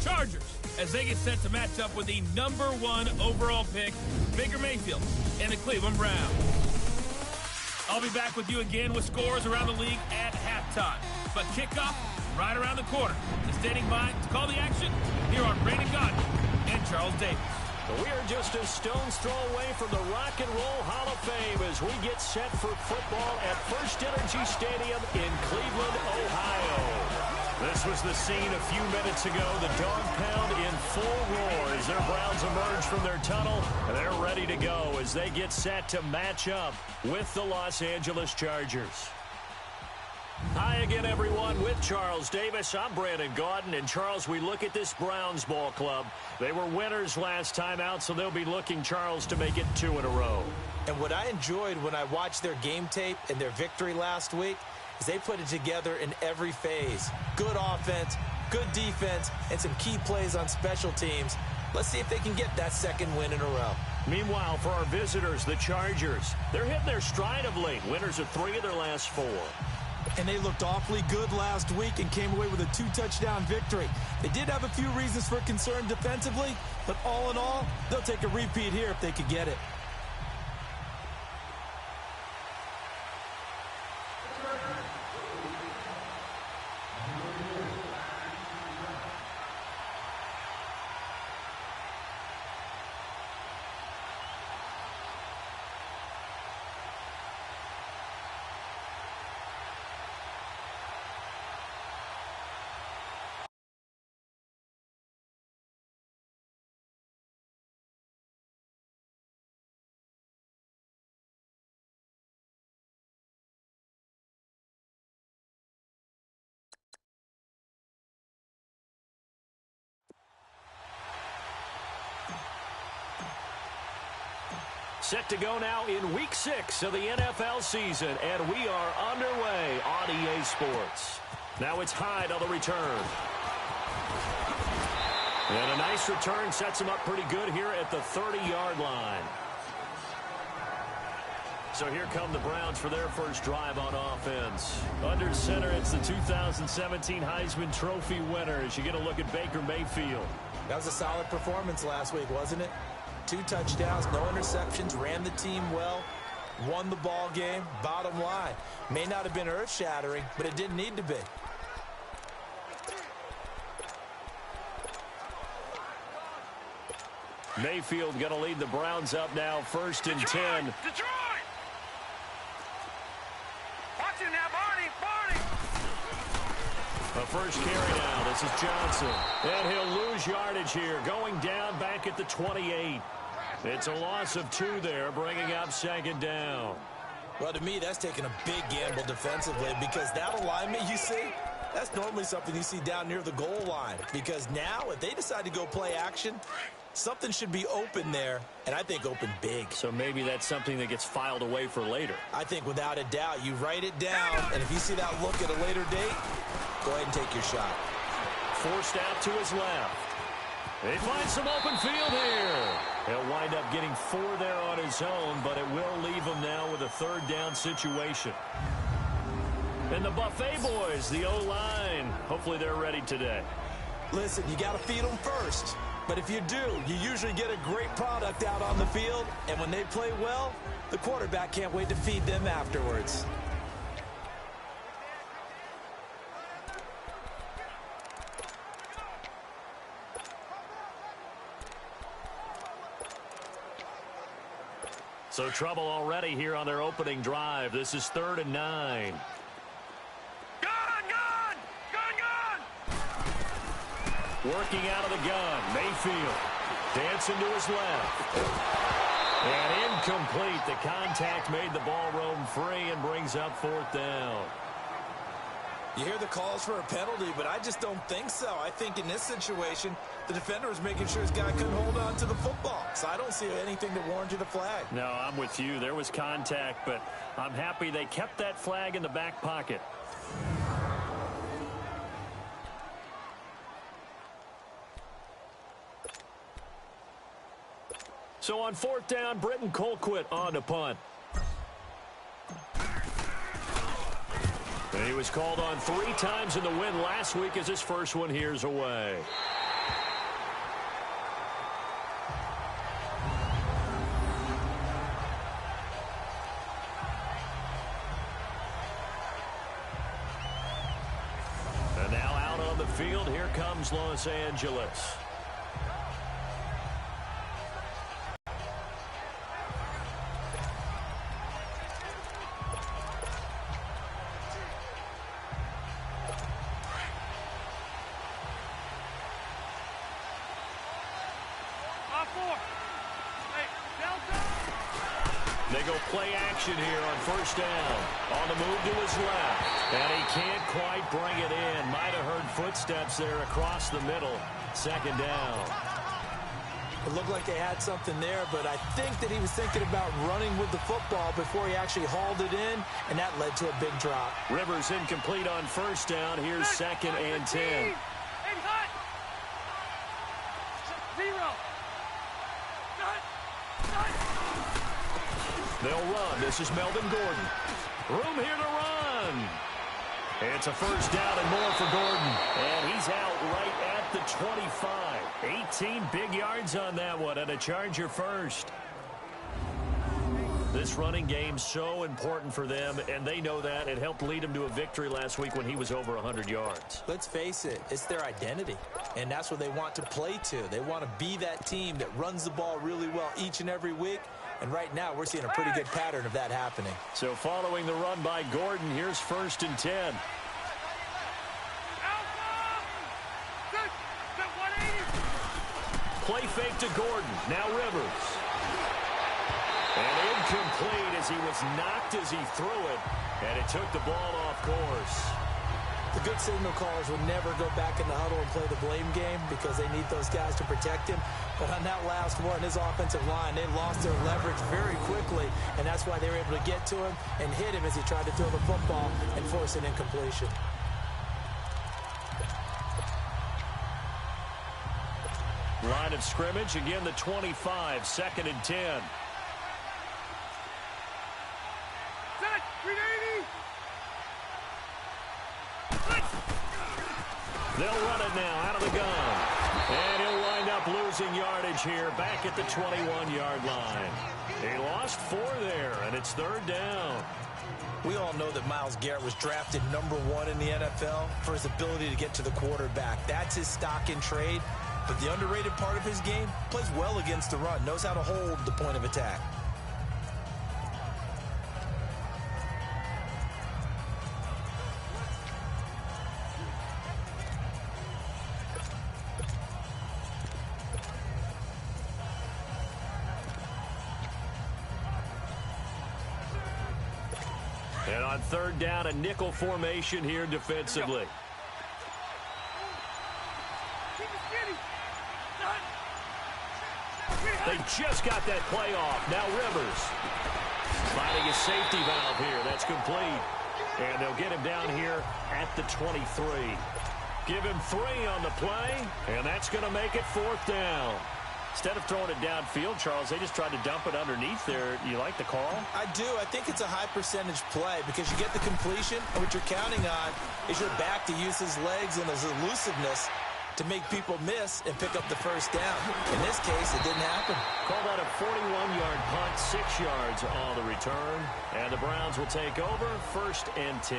Chargers, as they get set to match up with the #1 overall pick, Baker Mayfield, and the Cleveland Browns. I'll be back with you again with scores around the league at halftime. But kickoff right around the corner. And standing by to call the action, here are Brandon Gaudin and Charles Davis. We are just a stone's throw away from the Rock and Roll Hall of Fame as we get set for football at First Energy Stadium in Cleveland, Ohio. This was the scene a few minutes ago. The dog pound in full roar as their Browns emerge from their tunnel. And they're ready to go as they get set to match up with the Los Angeles Chargers. Hi again, everyone, with Charles Davis. I'm Brandon Gaudin. And, Charles, we look at this Browns ball club. They were winners last time out, so they'll be looking, Charles, to make it 2 in a row. And what I enjoyed when I watched their game tape and their victory last week is they put it together in every phase. Good offense, good defense, and some key plays on special teams. Let's see if they can get that second win in a row. Meanwhile, for our visitors, the Chargers, they're hitting their stride of late. Winners of 3 of their last 4. And they looked awfully good last week and came away with a 2-touchdown victory. They did have a few reasons for concern defensively, but all in all, they'll take a repeat here if they could get it. Set to go now in Week 6 of the NFL season, and we are underway on EA Sports. Now it's Hyde on the return. And a nice return sets him up pretty good here at the 30-yard line. So here come the Browns for their first drive on offense. Under center, it's the 2017 Heisman Trophy winner as you get a look at Baker Mayfield. That was a solid performance last week, wasn't it? 2 touchdowns, no interceptions, ran the team well, won the ball game. Bottom line, may not have been earth-shattering, but it didn't need to be. Mayfield going to lead the Browns up now, 1st and 10. Detroit! Watch it now, Barney! A first carry now. This is Johnson. And he'll lose yardage here, going down back at the 28. It's a loss of 2 there, bringing up 2nd down. Well, to me, that's taking a big gamble defensively because that alignment you see, that's normally something you see down near the goal line. Because now, if they decide to go play action, something should be open there, and I think open big. So maybe that's something that gets filed away for later. I think without a doubt, you write it down, and if you see that look at a later date, go ahead and take your shot. Forced out to his left. They find some open field here. He'll wind up getting 4 there on his own, but it will leave him now with a 3rd down situation. And the Buffet boys, the O-line, hopefully they're ready today. Listen, you got to feed them first. But if you do, you usually get a great product out on the field. And when they play well, the quarterback can't wait to feed them afterwards. So trouble already here on their opening drive. This is 3rd and 9. Working out of the gun, Mayfield dancing to his left. And incomplete. The contact made the ball roam free and brings up 4th down. You hear the calls for a penalty, but I just don't think so. I think in this situation, the defender was making sure his guy couldn't hold on to the football. So I don't see anything that warranted a flag. No, I'm with you. There was contact, but I'm happy they kept that flag in the back pocket. So on 4th down, Britton Colquitt on to punt. And he was called on 3 times in the win last week as his first one here's away. field. Here comes Los Angeles. They go play action here on first down. On the move to his left. And he can't quite bring it in. Might have heard footsteps there across the middle. Second down. It looked like they had something there, but I think that he was thinking about running with the football before he actually hauled it in, and that led to a big drop. Rivers incomplete on first down. Here's second and 10. They'll run. This is Melvin Gordon. Room here to run. It's a first down and more for Gordon. And he's out right at the 25. 18 big yards on that one, and a Charger first. This running game's so important for them, and they know that. It helped lead them to a victory last week when he was over 100 yards. Let's face it, it's their identity, and that's what they want to play to. They want to be that team that runs the ball really well each and every week, and right now we're seeing a pretty good pattern of that happening. So following the run by Gordon, here's first and 10. Play fake to Gordon. Now Rivers. And incomplete as he was knocked as he threw it. And it took the ball off course. The good signal callers will never go back in the huddle and play the blame game because they need those guys to protect him. But on that last one, his offensive line, they lost their leverage very quickly, and that's why they were able to get to him and hit him as he tried to throw the football and force an incompletion. Line of scrimmage, again the 25, second and 10. They'll run it now out of the gun. And he'll wind up losing yardage here back at the 21-yard line. He lost 4 there, and it's third down. We all know that Myles Garrett was drafted #1 in the NFL for his ability to get to the quarterback. That's his stock in trade. But the underrated part of his game, plays well against the run, knows how to hold the point of attack. And on third down, a nickel formation here defensively. They just got that play off. Now Rivers finding a safety valve here. That's complete. And they'll get him down here at the 23. Give him 3 on the play, and that's going to make it fourth down. Instead of throwing it downfield, Charles, they just tried to dump it underneath there. You like the call? I do. I think it's a high percentage play because you get the completion, and what you're counting on is your back to use his legs and his elusiveness to make people miss and pick up the first down. In this case, it didn't happen. Called out a 41-yard punt, 6 yards on the return. And the Browns will take over, first and 10.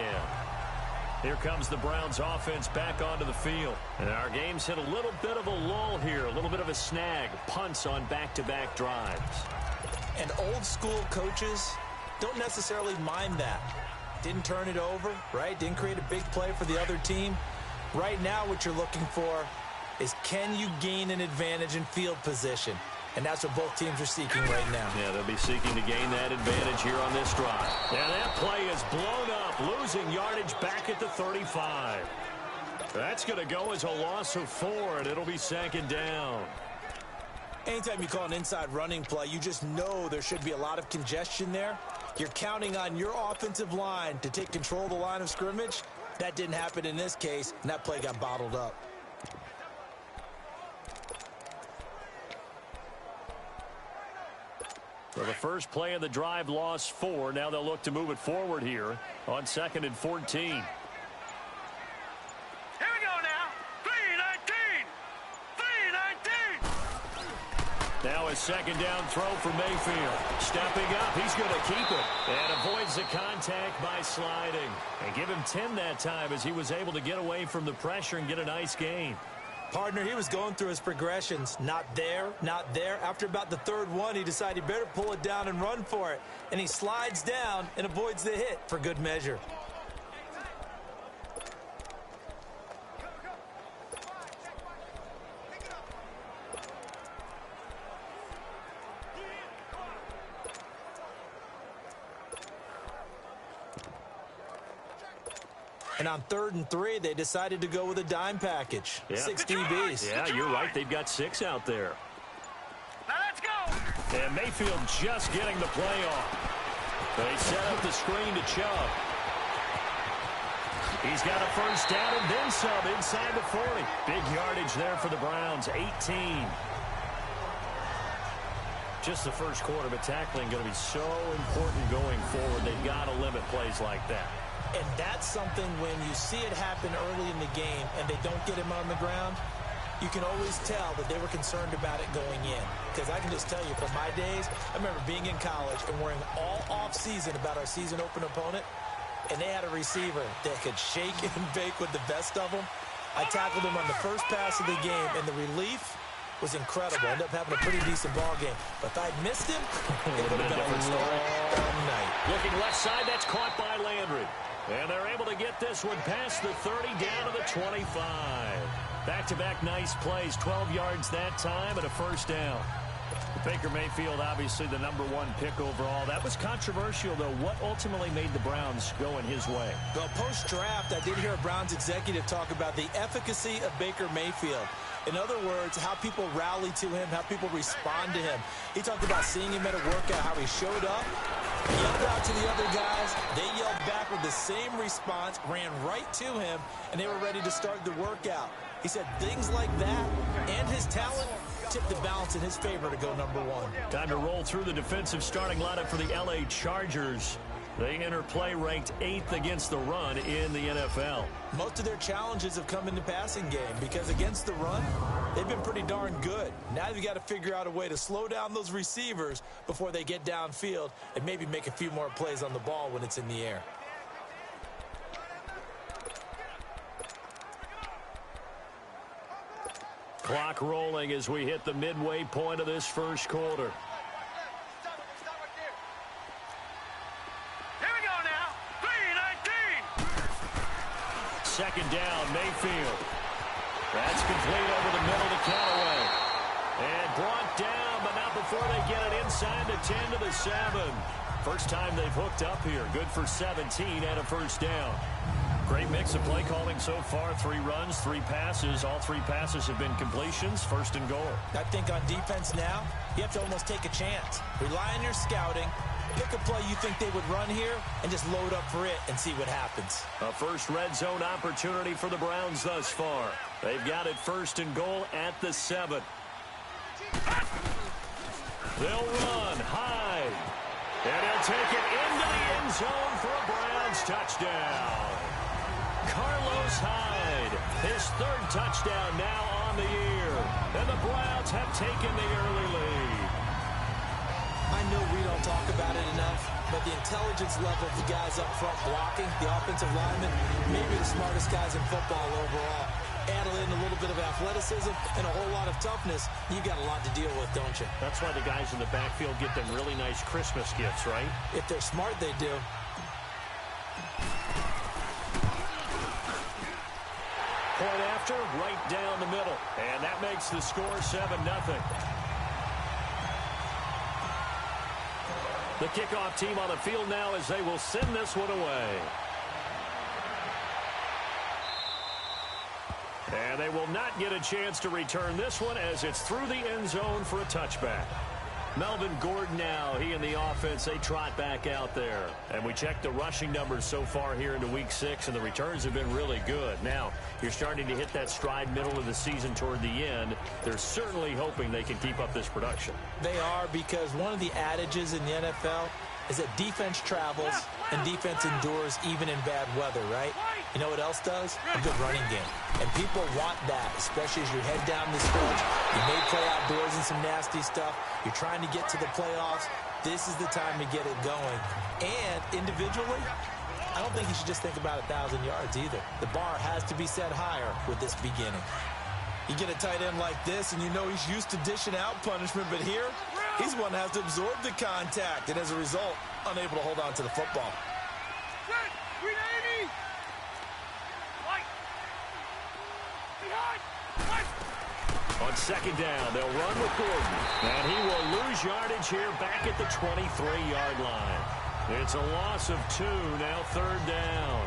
Here comes the Browns offense back onto the field. And our game's hit a little bit of a lull here, a little bit of a snag. Punts on back-to-back drives. And old school coaches don't necessarily mind that. Didn't turn it over, right? Didn't create a big play for the other team. Right now what you're looking for is can you gain an advantage in field position? And that's what both teams are seeking right now. Yeah, they'll be seeking to gain that advantage here on this drive. And that play is blown up, losing yardage back at the 35. That's going to go as a loss of 4, and it'll be second down. Anytime you call an inside running play, you just know there should be a lot of congestion there. You're counting on your offensive line to take control of the line of scrimmage. That didn't happen in this case, and that play got bottled up. So the first play of the drive lost 4. Now they'll look to move it forward here on second and 14. Here we go now. 3-19. 3-19. Now a second down throw for Mayfield. Stepping up, he's going to keep it. And avoids the contact by sliding. And give him 10 that time as he was able to get away from the pressure and get a nice gain. Partner, he was going through his progressions. Not there, not there. After about the third one, he decided he better pull it down and run for it. And he slides down and avoids the hit for good measure. And on 3rd and 3, they decided to go with a dime package. Yeah. 6 DBs. Yeah, you're right. They've got 6 out there. Now let's go. And Mayfield just getting the play off. They set up the screen to Chubb. He's got a first down and then some inside the 40. Big yardage there for the Browns, 18. Just the first quarter, but tackling going to be so important going forward. They've got to limit plays like that. And that's something when you see it happen early in the game and they don't get him on the ground, you can always tell that they were concerned about it going in. Because I can just tell you from my days, I remember being in college and worrying all off-season about our season open opponent, and they had a receiver that could shake and bake with the best of them. I tackled him on the first pass of the game, and the relief was incredible. Ended up having a pretty decent ball game. But if I'd missed him, it would have been a long night. Looking left side, that's caught by Landry. And they're able to get this one past the 30 down to the 25. Back-to-back nice plays, 12 yards that time and a first down. Baker Mayfield, obviously the #1 pick overall. That was controversial, though. What ultimately made the Browns go in his way? Well, post-draft, I did hear a Browns executive talk about the efficacy of Baker Mayfield. In other words, how people rally to him, how people respond to him. He talked about seeing him at a workout, how he showed up, yelled out to the other guys. They yelled back with the same response, ran right to him, and they were ready to start the workout. He said things like that and his talent tipped the balance in his favor to go #1. Time to roll through the defensive starting lineup for the LA Chargers. They enter play ranked 8th against the run in the NFL. Most of their challenges have come in the passing game because against the run, they've been pretty darn good. Now you've got to figure out a way to slow down those receivers before they get downfield and maybe make a few more plays on the ball when it's in the air. Clock rolling as we hit the midway point of this first quarter. Here we go now. 3:19. Second down, Mayfield. That's complete over the middle to Callaway. And brought down, but not before they get it inside the 10 to the 7. First time they've hooked up here. Good for 17 and a first down. Great mix of play calling so far. 3 runs, 3 passes. All 3 passes have been completions. First and goal. I think on defense now, you have to almost take a chance. Rely on your scouting. Pick a play you think they would run here and just load up for it and see what happens. A first red zone opportunity for the Browns thus far. They've got it first and goal at the 7. They'll run high. And he'll take it into the end zone for a Browns touchdown. Carlos Hyde, his 3rd touchdown now on the year. And the Browns have taken the early lead. I know we don't talk about it enough, but the intelligence level of the guys up front blocking, the offensive linemen, maybe the smartest guys in football overall. Add in a little bit of athleticism and a whole lot of toughness, you got a lot to deal with, don't you? That's why the guys in the backfield get them really nice Christmas gifts, right? If they're smart, they do. Point after, right down the middle. And that makes the score 7-0. The kickoff team on the field now as they will send this one away. And they will not get a chance to return this one as it's through the end zone for a touchback. Melvin Gordon now, he and the offense, they trot back out there. And we check the rushing numbers so far here into week 6, and the returns have been really good. Now, you're starting to hit that stride middle of the season toward the end. They're certainly hoping they can keep up this production. They are, because one of the adages in the NFL is that defense travels and defense endures even in bad weather, right? You know what else does? A good running game. And people want that, especially as you head down the stretch You may play outdoors in some nasty stuff. You're trying to get to the playoffs. This is the time to get it going. And individually, I don't think you should just think about 1,000 yards either. The bar has to be set higher with this beginning. You get a tight end like this, and you know he's used to dishing out punishment, but here, he's one that has to absorb the contact, and as a result, unable to hold on to the football. Set. 380. White. Behind. White. On second down, they'll run with Gordon. And he will lose yardage here back at the 23-yard line. It's a loss of 2, now third down.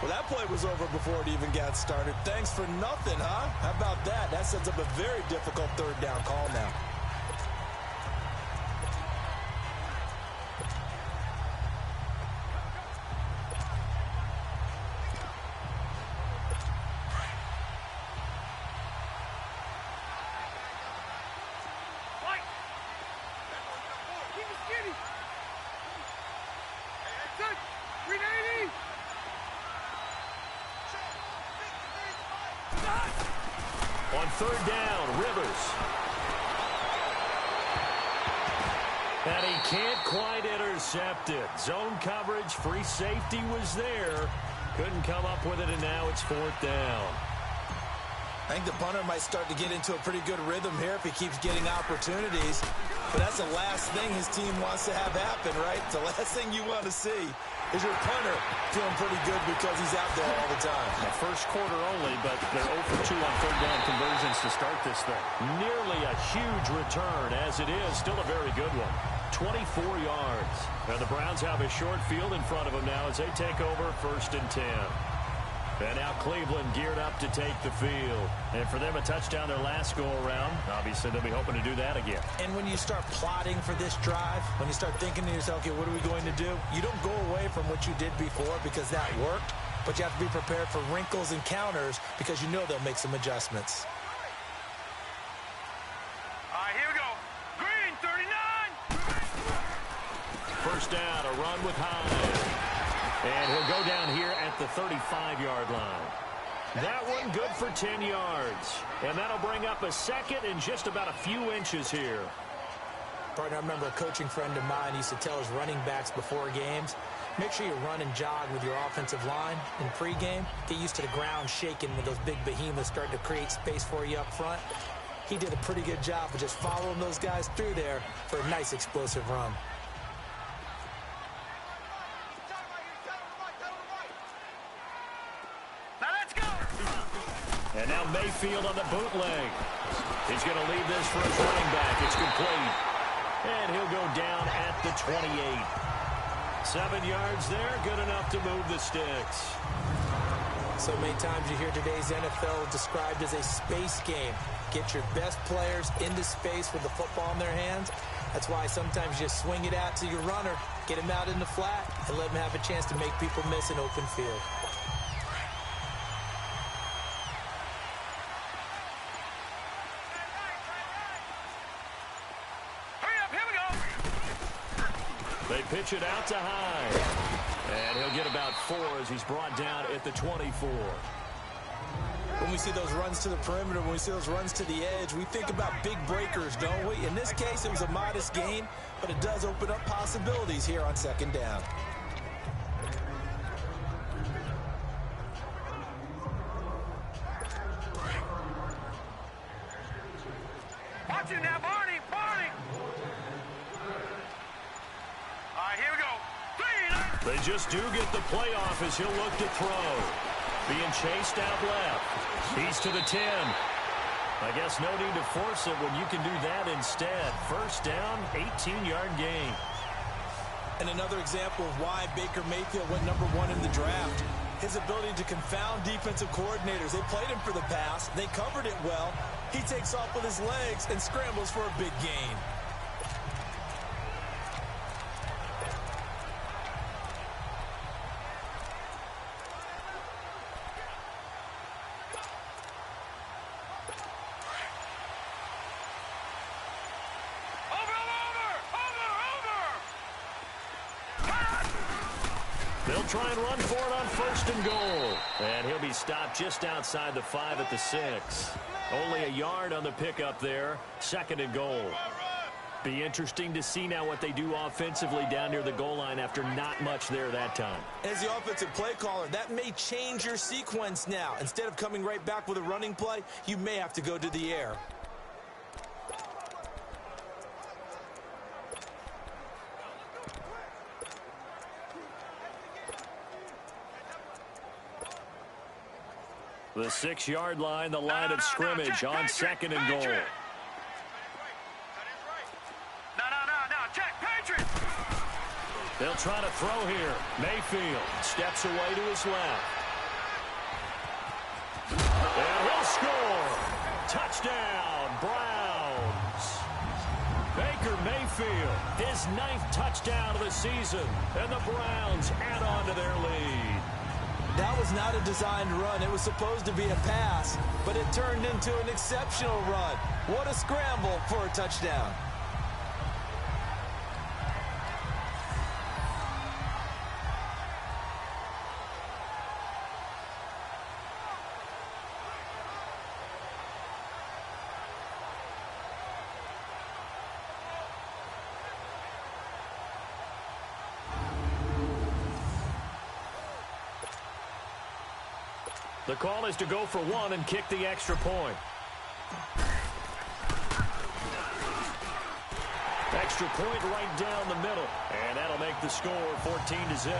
Well, that play was over before it even got started. Thanks for nothing, huh? How about that? That sets up a very difficult third down call now. White. Keep it skinny. Set. 380. On third down, Rivers. And he can't quite intercept it. Zone coverage, free safety was there. Couldn't come up with it, and now it's fourth down. I think the punter might start to get into a pretty good rhythm here if he keeps getting opportunities. But that's the last thing his team wants to have happen, right? The last thing you want to see is your punter feeling pretty good because he's out there all the time. The first quarter only, but they're 0 for 2 on third down conversions to start this thing. Nearly a huge return, as it is. Still a very good one. 24 yards. And the Browns have a short field in front of them now as they take over first and 10. And now Cleveland geared up to take the field. And for them, a touchdown their last go-around. Obviously, they'll be hoping to do that again. And when you start plotting for this drive, when you start thinking to yourself, okay, what are we going to do? You don't go away from what you did before because that worked, but you have to be prepared for wrinkles and counters because you know they'll make some adjustments. All right, here we go. Green, 39. First down, a run with Hyde. And he'll go down here at the 35-yard line. That one good for 10 yards. And that'll bring up a second and just about a few inches here. Partner, I remember a coaching friend of mine used to tell his running backs before games, make sure you run and jog with your offensive line in pregame. Get used to the ground shaking when those big behemoths start to create space for you up front. He did a pretty good job of just following those guys through there for a nice explosive run. And now Mayfield on the bootleg. He's going to leave this for his running back. It's complete. And he'll go down at the 28. 7 yards there, good enough to move the sticks. So many times you hear today's NFL described as a space game. Get your best players into space with the football in their hands. That's why sometimes you swing it out to your runner, get him out in the flat, and let him have a chance to make people miss an open field. They pitch it out to Hyde. And he'll get about 4 as he's brought down at the 24. When we see those runs to the perimeter, when we see those runs to the edge, we think about big breakers, don't we? In this case, it was a modest gain, but it does open up possibilities here on second down. Watch it now, Barney. Barney. All right, here we go. 3. They just do get the playoff as he'll look to throw. Being chased out left. He's to the 10. I guess no need to force it when you can do that instead. First down, 18-yard gain. And another example of why Baker Mayfield went #1 in the draft. His ability to confound defensive coordinators. They played him for the pass. They covered it well. He takes off with his legs and scrambles for a big gain. They'll try and run for it on 1st and goal. And he'll be stopped just outside the 5 at the 6. Only a yard on the pickup there. 2nd and goal. Be interesting to see now what they do offensively down near the goal line after not much there that time. As the offensive play caller, that may change your sequence now. Instead of coming right back with a running play, you may have to go to the air. The 6-yard line, the line of scrimmage on 2nd and goal. They'll try to throw here. Mayfield steps away to his left. And he'll score. Touchdown, Browns. Baker Mayfield, his 9th touchdown of the season. And the Browns add on to their lead. That was not a designed run. It was supposed to be a pass, but it turned into an exceptional run. What a scramble for a touchdown. The call is to go for 1 and kick the extra point. Extra point right down the middle. And that'll make the score 14-0.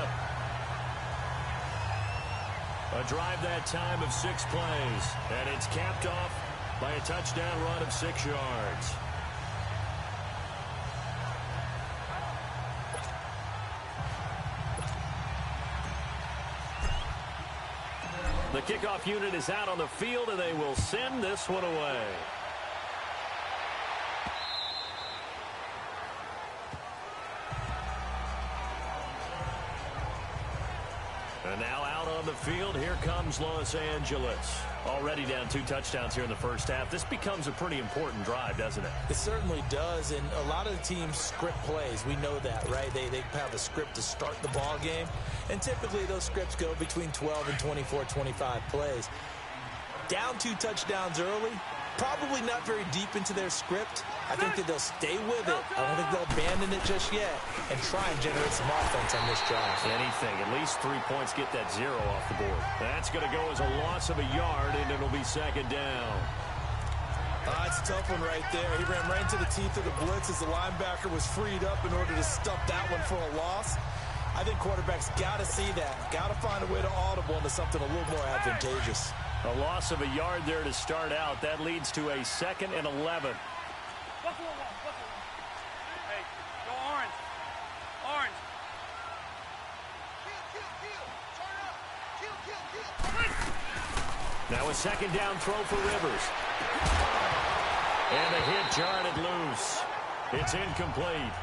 A drive that time of 6 plays. And it's capped off by a touchdown run of 6 yards. The kickoff unit is out on the field, and they will send this one away. And now out on the field, here comes Los Angeles. Already down 2 touchdowns here in the first half. This becomes a pretty important drive, doesn't it? It certainly does, and a lot of the teams script plays. We know that, right? They have a script to start the ball game, and typically those scripts go between 12 and 24, 25 plays. Down 2 touchdowns early, probably not very deep into their script. I think that they'll stay with it. I don't think they'll abandon it just yet and try and generate some offense on this drive. Anything. At least 3 points, get that 0 off the board. That's going to go as a loss of a yard, and it'll be 2nd down. It's a tough one right there. He ran right into the teeth of the blitz as the linebacker was freed up in order to stop that one for a loss. I think quarterbacks got to see that. Got to find a way to audible into something a little more advantageous. A loss of a yard there to start out. That leads to a 2nd and 11. Hey, go orange. Orange. Now a 2nd down throw for Rivers. And a hit jarred loose. It's incomplete.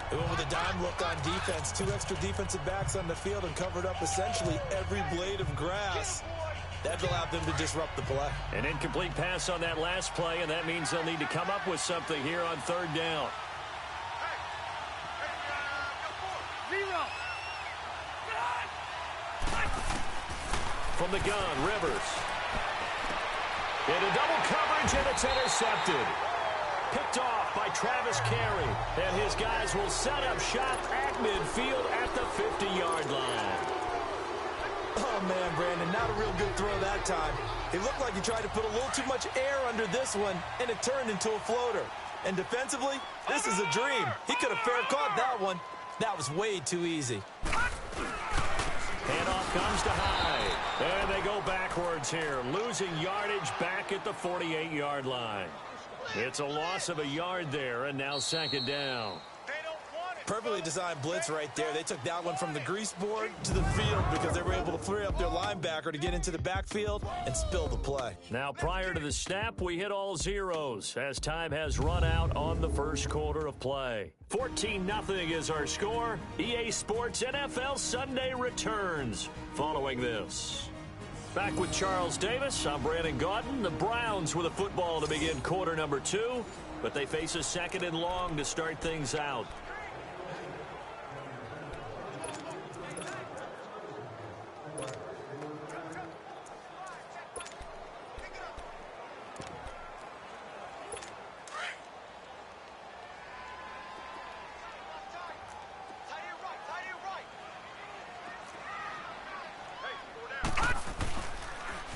They went with a dime look on defense. 2 extra defensive backs on the field and covered up essentially every blade of grass. That allowed them to disrupt the play. An incomplete pass on that last play, and that means they'll need to come up with something here on 3rd down. From the gun, Rivers. Into double coverage, and it's intercepted. Picked off by Travis Carey. And his guys will set up shop at midfield at the 50-yard line. Oh, man, Brandon, not a real good throw that time. It looked like he tried to put a little too much air under this one, and it turned into a floater. And defensively, this is a dream. He could have fair caught that one. That was way too easy. Handoff comes to Hyde. And they go backwards here, losing yardage back at the 48-yard line. It's a loss of a yard there, and now 2nd down. Perfectly designed blitz right there. They took that one from the grease board to the field because they were able to free up their linebacker to get into the backfield and spill the play. Now, prior to the snap, we hit all zeros as time has run out on the first quarter of play. 14-0 is our score. EA Sports NFL Sunday returns following this. Back with Charles Davis, I'm Brandon Gaudin. The Browns with a football to begin quarter number 2, but they face a 2nd and long to start things out.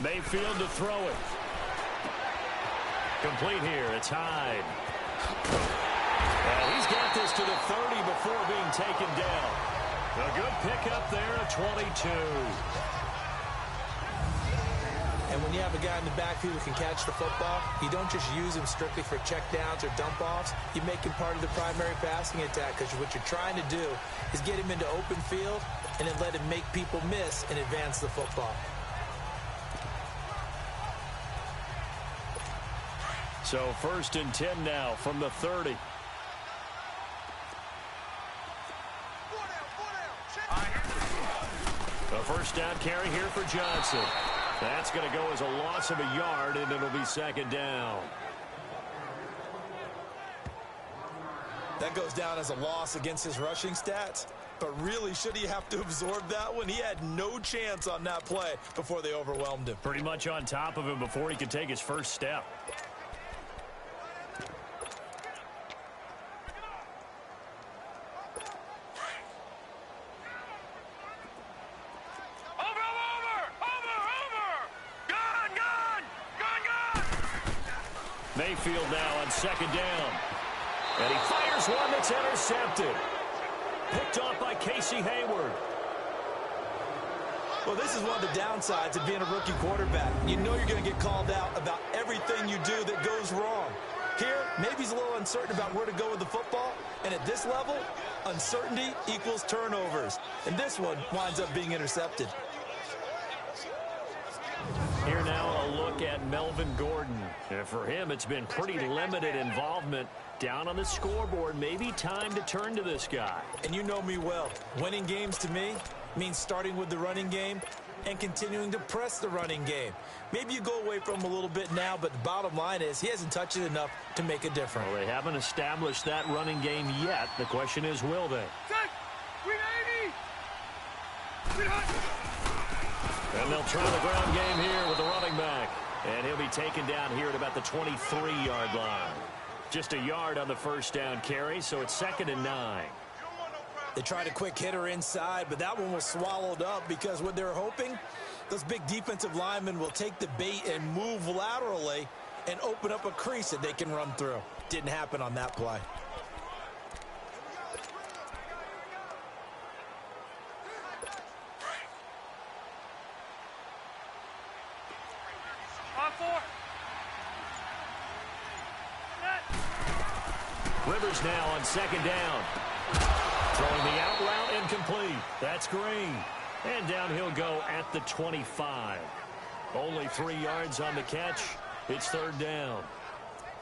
Mayfield to throw it. Complete here. It's Hyde. And he's got this to the 30 before being taken down. A good pickup there at 22. And when you have a guy in the backfield who can catch the football, you don't just use him strictly for checkdowns or dump-offs. You make him part of the primary passing attack, because what you're trying to do is get him into open field and then let him make people miss and advance the football. So 1st and 10 now from the 30. A first down carry here for Johnson. That's going to go as a loss of a yard, and it'll be 2nd down. That goes down as a loss against his rushing stats. But really, should he have to absorb that one? He had no chance on that play before they overwhelmed him. Pretty much on top of him before he could take his first step. Mayfield now on 2nd down. And he fires one that's intercepted. Picked off by Casey Hayward. Well, this is one of the downsides of being a rookie quarterback. You know you're going to get called out about everything you do that goes wrong. Here, maybe he's a little uncertain about where to go with the football. And at this level, uncertainty equals turnovers. And this one winds up being intercepted. Here now a look at Melvin Gordon. And for him, it's been pretty limited involvement down on the scoreboard. Maybe time to turn to this guy. And you know me well. Winning games to me means starting with the running game and continuing to press the running game. Maybe you go away from him a little bit now, but the bottom line is he hasn't touched it enough to make a difference. Well, they haven't established that running game yet. The question is, will they? And they'll try the ground game here with the running back. And he'll be taken down here at about the 23-yard line. Just a yard on the first down carry, so it's 2nd and 9. They tried a quick hitter inside, but that one was swallowed up because what they're hoping, those big defensive linemen will take the bait and move laterally and open up a crease that they can run through. Didn't happen on that play. Rivers now on 2nd down. Throwing the out route incomplete. That's Green. And down he'll go at the 25. Only 3 yards on the catch. It's 3rd down.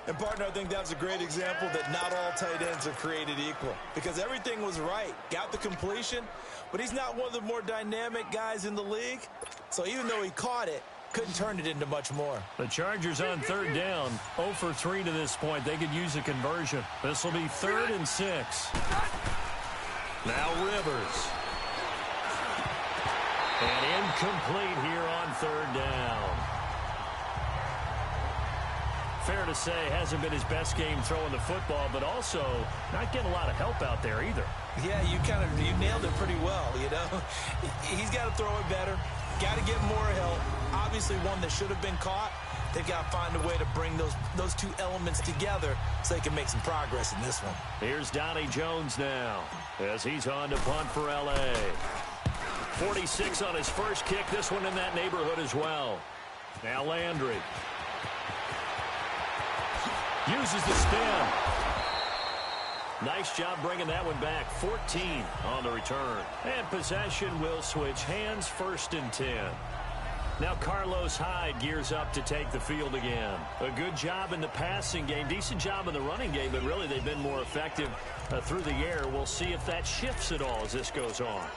And, partner, I think that's a great example that not all tight ends are created equal. Because everything was right. Got the completion, but he's not one of the more dynamic guys in the league. So even though he caught it, couldn't turn it into much more. The Chargers on 3rd down. 0 for 3 to this point. They could use a conversion. This will be 3rd and 6. Now Rivers. And incomplete here on 3rd down. Fair to say, hasn't been his best game throwing the football, but also not getting a lot of help out there either. Yeah, you nailed it pretty well, you know. He's got to throw it better. Got to get more help. Obviously one that should have been caught. They've got to find a way to bring those two elements together so they can make some progress in this one. Here's Donnie Jones now as he's on to punt for L.A. 46 on his first kick. This one in that neighborhood as well. Now Landry. Uses the stem. Nice job bringing that one back. 14 on the return. And possession will switch hands. 1st and 10. Now Carlos Hyde gears up to take the field again. A good job in the passing game. Decent job in the running game, but really they've been more effective through the air. We'll see if that shifts at all as this goes on.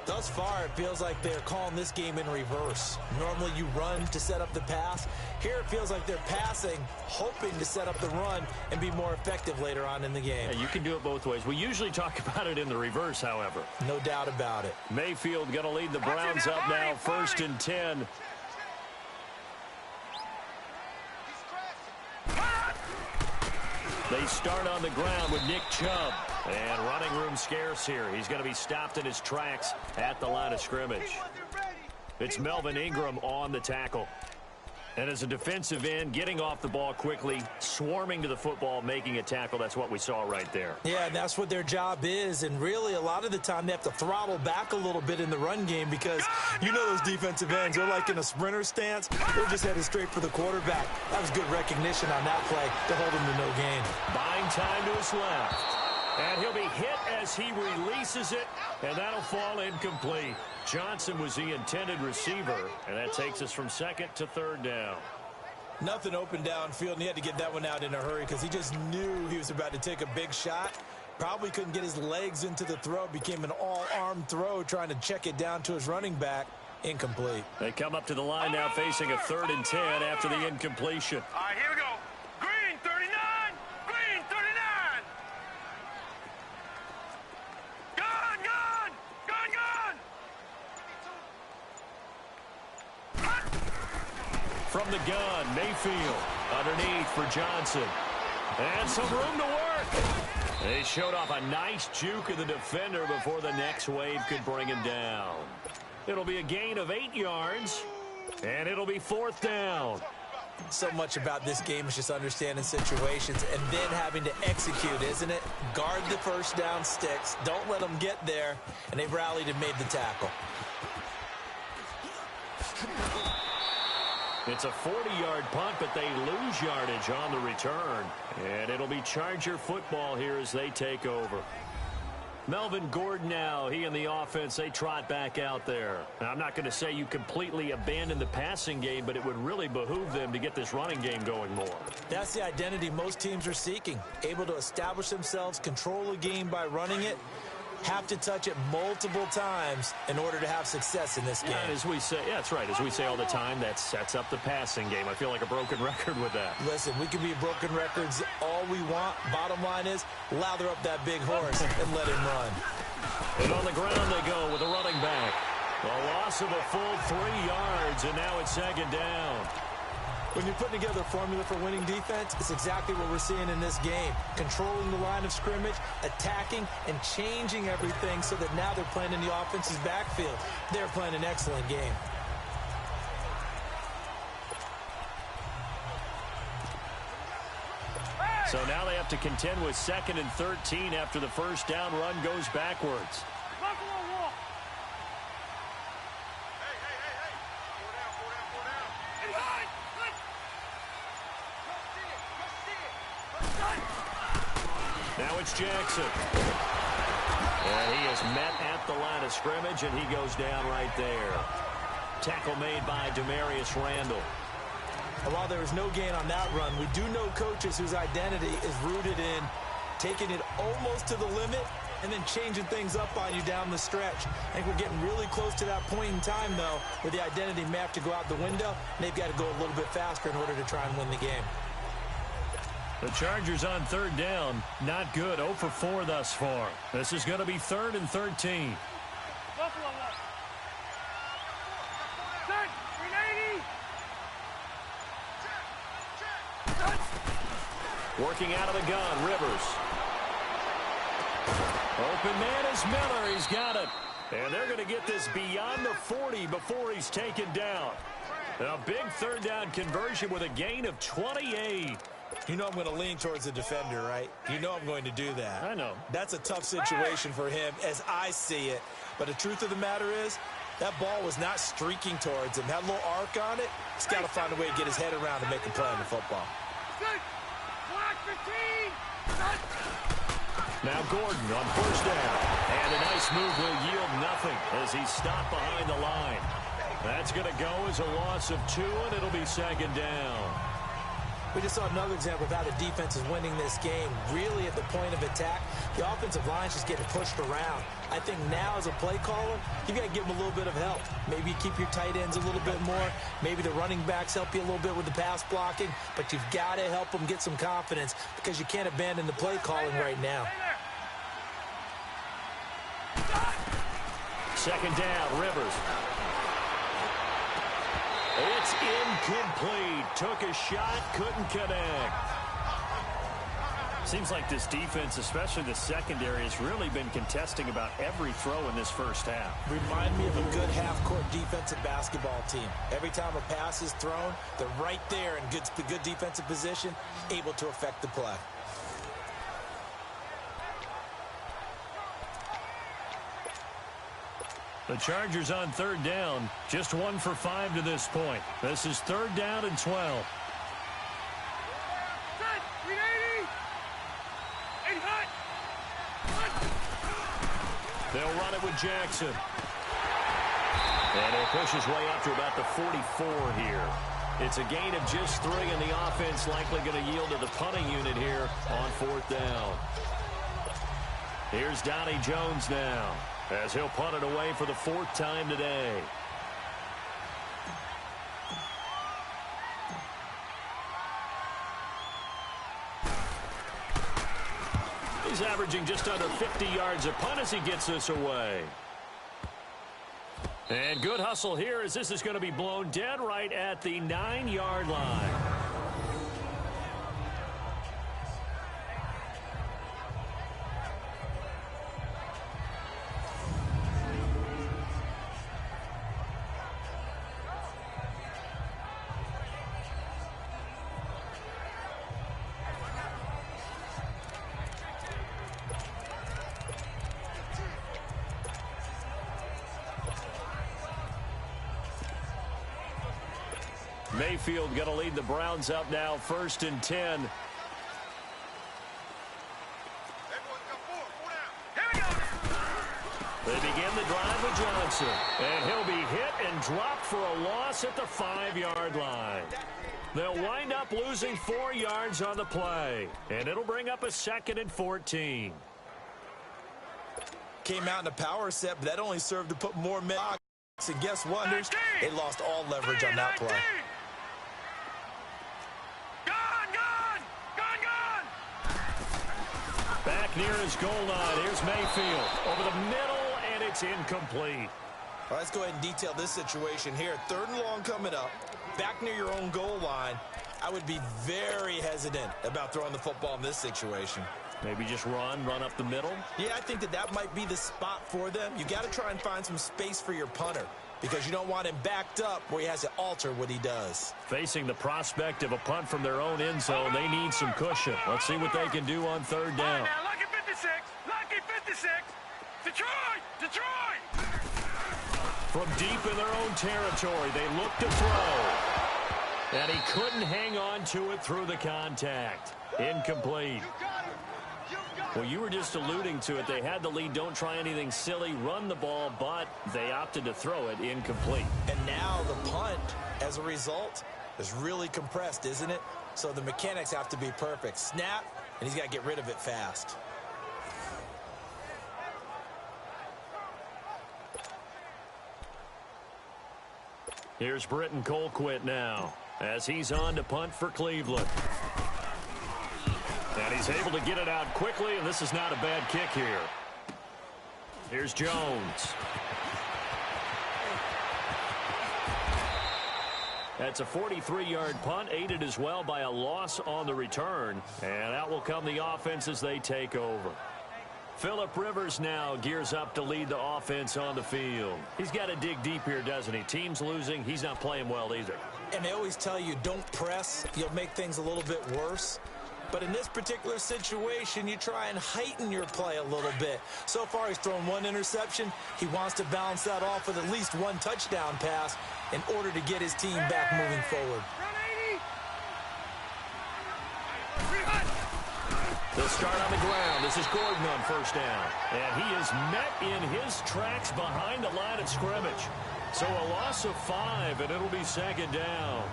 Thus far, it feels like they're calling this game in reverse. Normally you run to set up the pass. Here it feels like they're passing, hoping to set up the run and be more effective later on in the game. Yeah, you can do it both ways. We usually talk about it in the reverse, however. No doubt about it. Mayfield going to lead the Browns up now, 1st and 10. They start on the ground with Nick Chubb. And running room scarce here. He's going to be stopped in his tracks at the line of scrimmage. It's Melvin Ingram on the tackle. And as a defensive end, getting off the ball quickly, swarming to the football, making a tackle, that's what we saw right there. Yeah, and that's what their job is. And really, a lot of the time, they have to throttle back a little bit in the run game because you know those defensive ends, they're like in a sprinter stance. They're just headed straight for the quarterback. That was good recognition on that play to hold him to no gain. Buying time to his left. And he'll be hit as he releases it, and that'll fall incomplete. Johnson was the intended receiver, and that takes us from second to third down. Nothing open downfield, and he had to get that one out in a hurry because he just knew he was about to take a big shot. Probably couldn't get his legs into the throw. Became an all-arm throw trying to check it down to his running back. Incomplete. They come up to the line now facing a 3rd and 10 after the incompletion. All right, here we go. Green 39. Green 39. Gun, gun. Gun, gun. From the gun, Mayfield underneath for Johnson. And some room to work. They showed off a nice juke of the defender before the next wave could bring him down. It'll be a gain of 8 yards, and it'll be 4th down. So much about this game is just understanding situations and then having to execute, isn't it? Guard the first down sticks. Don't let them get there, and they rallied and made the tackle. It's a 40-yard punt, but they lose yardage on the return. And it'll be Charger football here as they take over. Melvin Gordon now, he and the offense, they trot back out there. Now, I'm not going to say you completely abandon the passing game, but it would really behoove them to get this running game going more. That's the identity most teams are seeking. Able to establish themselves, control a game by running it, have to touch it multiple times in order to have success in this game. And as we say, yeah, that's right. As we say all the time, that sets up the passing game. I feel like a broken record with that. Listen, we can be broken records all we want. Bottom line is, lather up that big horse and let him run. And on the ground they go with a running back. A loss of a full 3 yards, and now it's 2nd down. When you're putting together a formula for winning defense, it's exactly what we're seeing in this game. Controlling the line of scrimmage, attacking, and changing everything so that now they're playing in the offense's backfield. They're playing an excellent game. So now they have to contend with 2nd and 13 after the first down run goes backwards. Buffalo Wall. Now it's Jackson. And he is met at the line of scrimmage, and he goes down right there. Tackle made by Demarius Randall. And while there was no gain on that run, we do know coaches whose identity is rooted in taking it almost to the limit and then changing things up on you down the stretch. I think we're getting really close to that point in time, though, where the identity may have to go out the window, and they've got to go a little bit faster in order to try and win the game. The Chargers on 3rd down, not good, 0 for 4 thus far. This is going to be 3rd and 13. Buffalo Wall. Set. 380. Working out of the gun, Rivers. Open man is Miller. He's got it. And they're going to get this beyond the 40 before he's taken down. A big 3rd down conversion with a gain of 28. You know I'm going to lean towards the defender, right? You know I'm going to do that. I know. That's a tough situation for him as I see it. But the truth of the matter is, that ball was not streaking towards him. Had a little arc on it. He's got to find a way to get his head around and make a play on the football. Black 15. Now Gordon on 1st down. And a nice move will yield nothing as he's stopped behind the line. That's going to go as a loss of 2, and it'll be 2nd down. We just saw another example of how the defense is winning this game. Really at the point of attack, the offensive line's just getting pushed around. I think now as a play caller, you've got to give them a little bit of help. Maybe keep your tight ends a little bit more. Maybe the running backs help you a little bit with the pass blocking. But you've got to help them get some confidence because you can't abandon the play calling right now. 2nd down, Rivers. It's incomplete. Took a shot, couldn't connect. Seems like this defense, especially the secondary, has really been contesting about every throw in this first half. Remind me of a good half-court defensive basketball team. Every time a pass is thrown, they're right there in good defensive position, able to affect the play. The Chargers on third down, just 1 for 5 to this point. This is 3rd down and 12. They'll run it with Jackson. And he'll push his way up to about the 44 here. It's a gain of just 3, and the offense likely going to yield to the punting unit here on 4th down. Here's Donnie Jones now, as he'll punt it away for the 4th time today. He's averaging just under 50 yards a punt as he gets this away. And good hustle here as this is going to be blown dead right at the 9-yard line. Mayfield going to lead the Browns up now, 1st and 10. They begin the drive with Johnson. And he'll be hit and dropped for a loss at the 5-yard line. They'll wind up losing 4 yards on the play. And it'll bring up a 2nd and 14. Came out in a power set, but that only served to put more men on. And guess what? They lost all leverage on that play. Back near his goal line. Here's Mayfield over the middle, and it's incomplete. All right, let's go ahead and detail this situation here. 3rd and long coming up. Back near your own goal line. I would be very hesitant about throwing the football in this situation. Maybe just run up the middle? Yeah, I think that might be the spot for them. You got to try and find some space for your punter because you don't want him backed up where he has to alter what he does. Facing the prospect of a punt from their own end zone, they need some cushion. Let's see what they can do on 3rd down. Now, lucky 56, lucky 56. Detroit! From deep in their own territory, they look to throw. And he couldn't hang on to it through the contact. Incomplete. Well, you were just alluding to it. They had the lead. Don't try anything silly. Run the ball, but they opted to throw it incomplete. And now the punt, as a result, is really compressed, isn't it? So the mechanics have to be perfect. Snap, and he's got to get rid of it fast. Here's Britton Colquitt now, as he's on to punt for Cleveland. And he's able to get it out quickly, and this is not a bad kick here. Here's Jones. That's a 43-yard punt, aided as well by a loss on the return. And out will come the offense as they take over. Phillip Rivers now gears up to lead the offense on the field. He's got to dig deep here, doesn't he? Team's losing. He's not playing well either. And they always tell you, don't press. You'll make things a little bit worse. But in this particular situation, you try and heighten your play a little bit. So far, he's thrown 1 interception. He wants to balance that off with at least 1 touchdown pass in order to get his team back moving forward. They'll start on the ground. This is Gordon on 1st down. And he is met in his tracks behind the line of scrimmage. So a loss of 5, and it'll be 2nd down.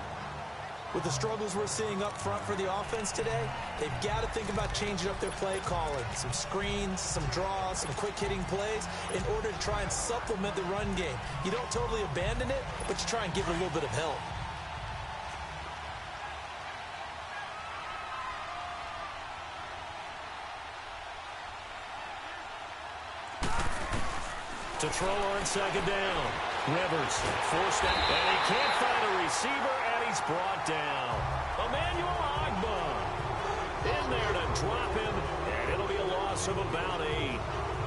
With the struggles we're seeing up front for the offense today, they've got to think about changing up their play calling. Some screens, some draws, some quick-hitting plays in order to try and supplement the run game. You don't totally abandon it, but you try and give it a little bit of help. To throw on 2nd down. Rivers forced out, and he can't find a receiver, and he's brought down. Emmanuel Ogbah in there to drop him loss of about 8.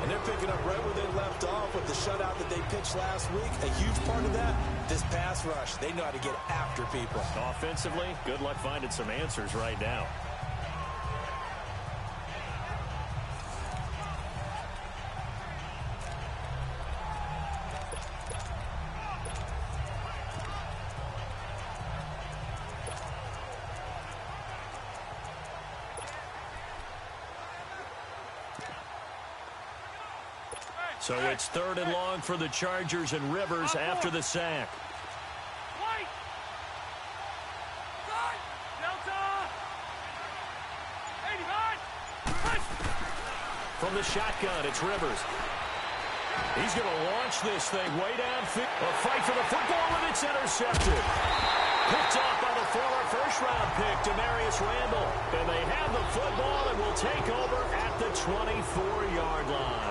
And they're picking up right where they left off with the shutout that they pitched last week. A huge part of that, this pass rush. They know how to get after people. Offensively, good luck finding some answers right now. So it's 3rd and long for the Chargers, and Rivers after the sack. From the shotgun, it's Rivers. He's going to launch this thing way downfield. A fight for the football, and it's intercepted. Picked off by the former first-round pick, Demarius Randall. And they have the football and will take over at the 24-yard line.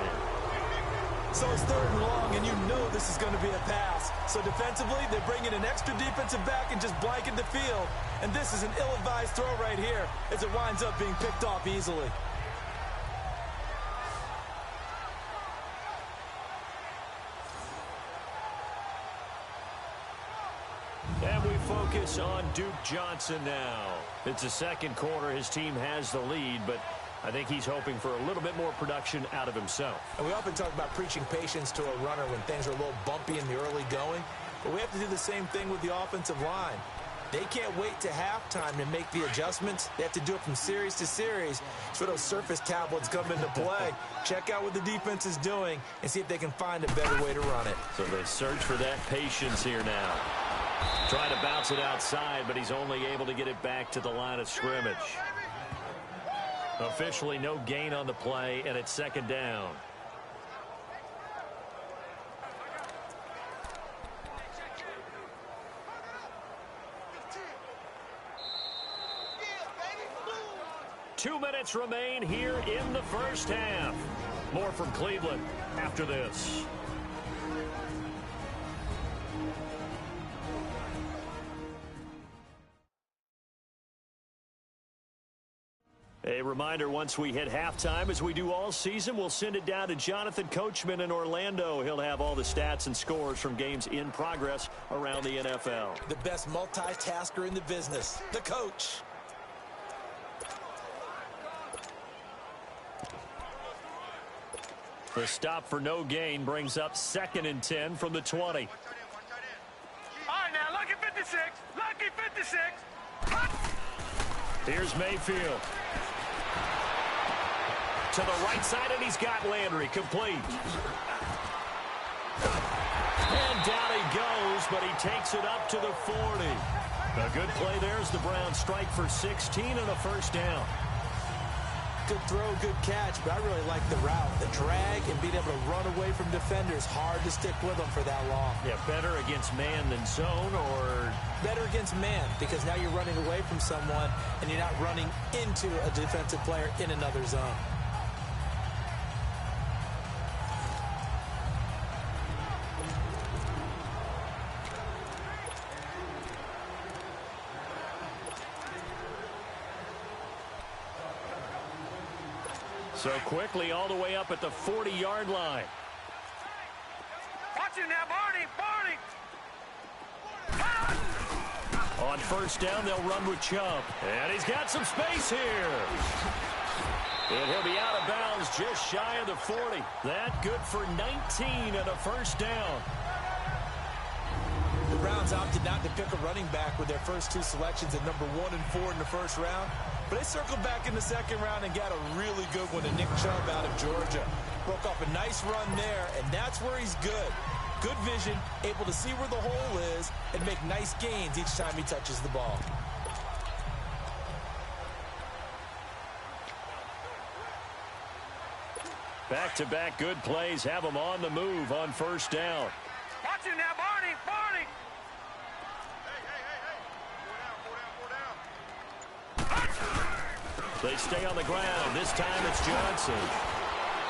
So it's 3rd and long, and you know this is going to be a pass. So defensively, they bring in an extra defensive back and just blanket the field. And this is an ill-advised throw right here as it winds up being picked off easily. And we focus on Duke Johnson now. It's the second quarter. His team has the lead, but I think he's hoping for a little bit more production out of himself. And we often talk about preaching patience to a runner when things are a little bumpy in the early going, but we have to do the same thing with the offensive line. They can't wait to halftime to make the adjustments. They have to do it from series to series. So those surface tablets come into play. Check out what the defense is doing and see if they can find a better way to run it. So they search for that patience here now. Trying to bounce it outside, but he's only able to get it back to the line of scrimmage. Officially no gain on the play, and it's 2nd down. Two minutes remain here in the first half. More from Cleveland after this. A reminder, once we hit halftime, as we do all season, we'll send it down to Jonathan Coachman in Orlando. He'll have all the stats and scores from games in progress around the NFL. The best multitasker in the business, the coach. The stop for no gain brings up 2nd and 10 from the 20. All right, now, lucky 56. Lucky 56. Here's Mayfield. To the right side, and he's got Landry complete. And down he goes, but he takes it up to the 40. A good play there as the Browns strike for 16 and a first down. Good throw, good catch, but I really like the route. The drag and being able to run away from defenders, hard to stick with them for that long. Yeah, better against man than zone, or better against man, because now you're running away from someone and you're not running into a defensive player in another zone. So quickly all the way up at the 40-yard line. Watch it now, Barney. Barney. On first down, they'll run with Chubb. And he's got some space here. And he'll be out of bounds just shy of the 40. That good for 19 and a first down. The Browns opted not to pick a running back with their first two selections at number 1 and 4 in the first round. But they circled back in the second round and got a really good one to Nick Chubb out of Georgia. Broke off a nice run there, and that's where he's good. Good vision, able to see where the hole is, and make nice gains each time he touches the ball. Back-to-back good plays have him on the move on first down. Watch it now, Barney. They stay on the ground. This time it's Johnson.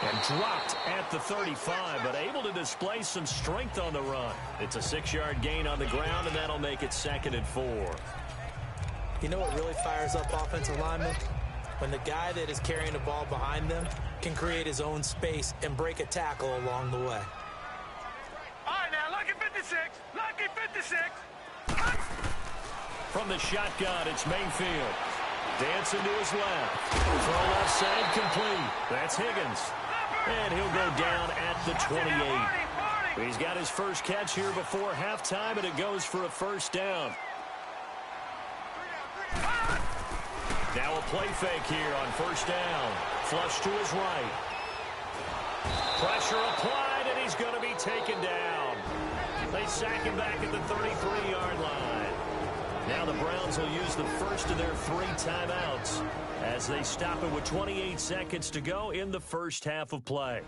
And dropped at the 35, but able to display some strength on the run. It's a 6-yard gain on the ground, and that'll make it 2nd and 4. You know what really fires up offensive linemen? when the guy that is carrying the ball behind them can create his own space and break a tackle along the way. All right, now, lucky 56. Lucky 56. From the shotgun, it's Mayfield. Dancing to his left. Throw left side complete. That's Higgins. And he'll go down at the 28. He's got his first catch here before halftime, and it goes for a first down. Now a play fake here on first down. Flush to his right. Pressure applied, and he's going to be taken down. They sack him back at the 33-yard line. Now the Browns will use the first of their 3 timeouts as they stop it with 28 seconds to go in the first half of play.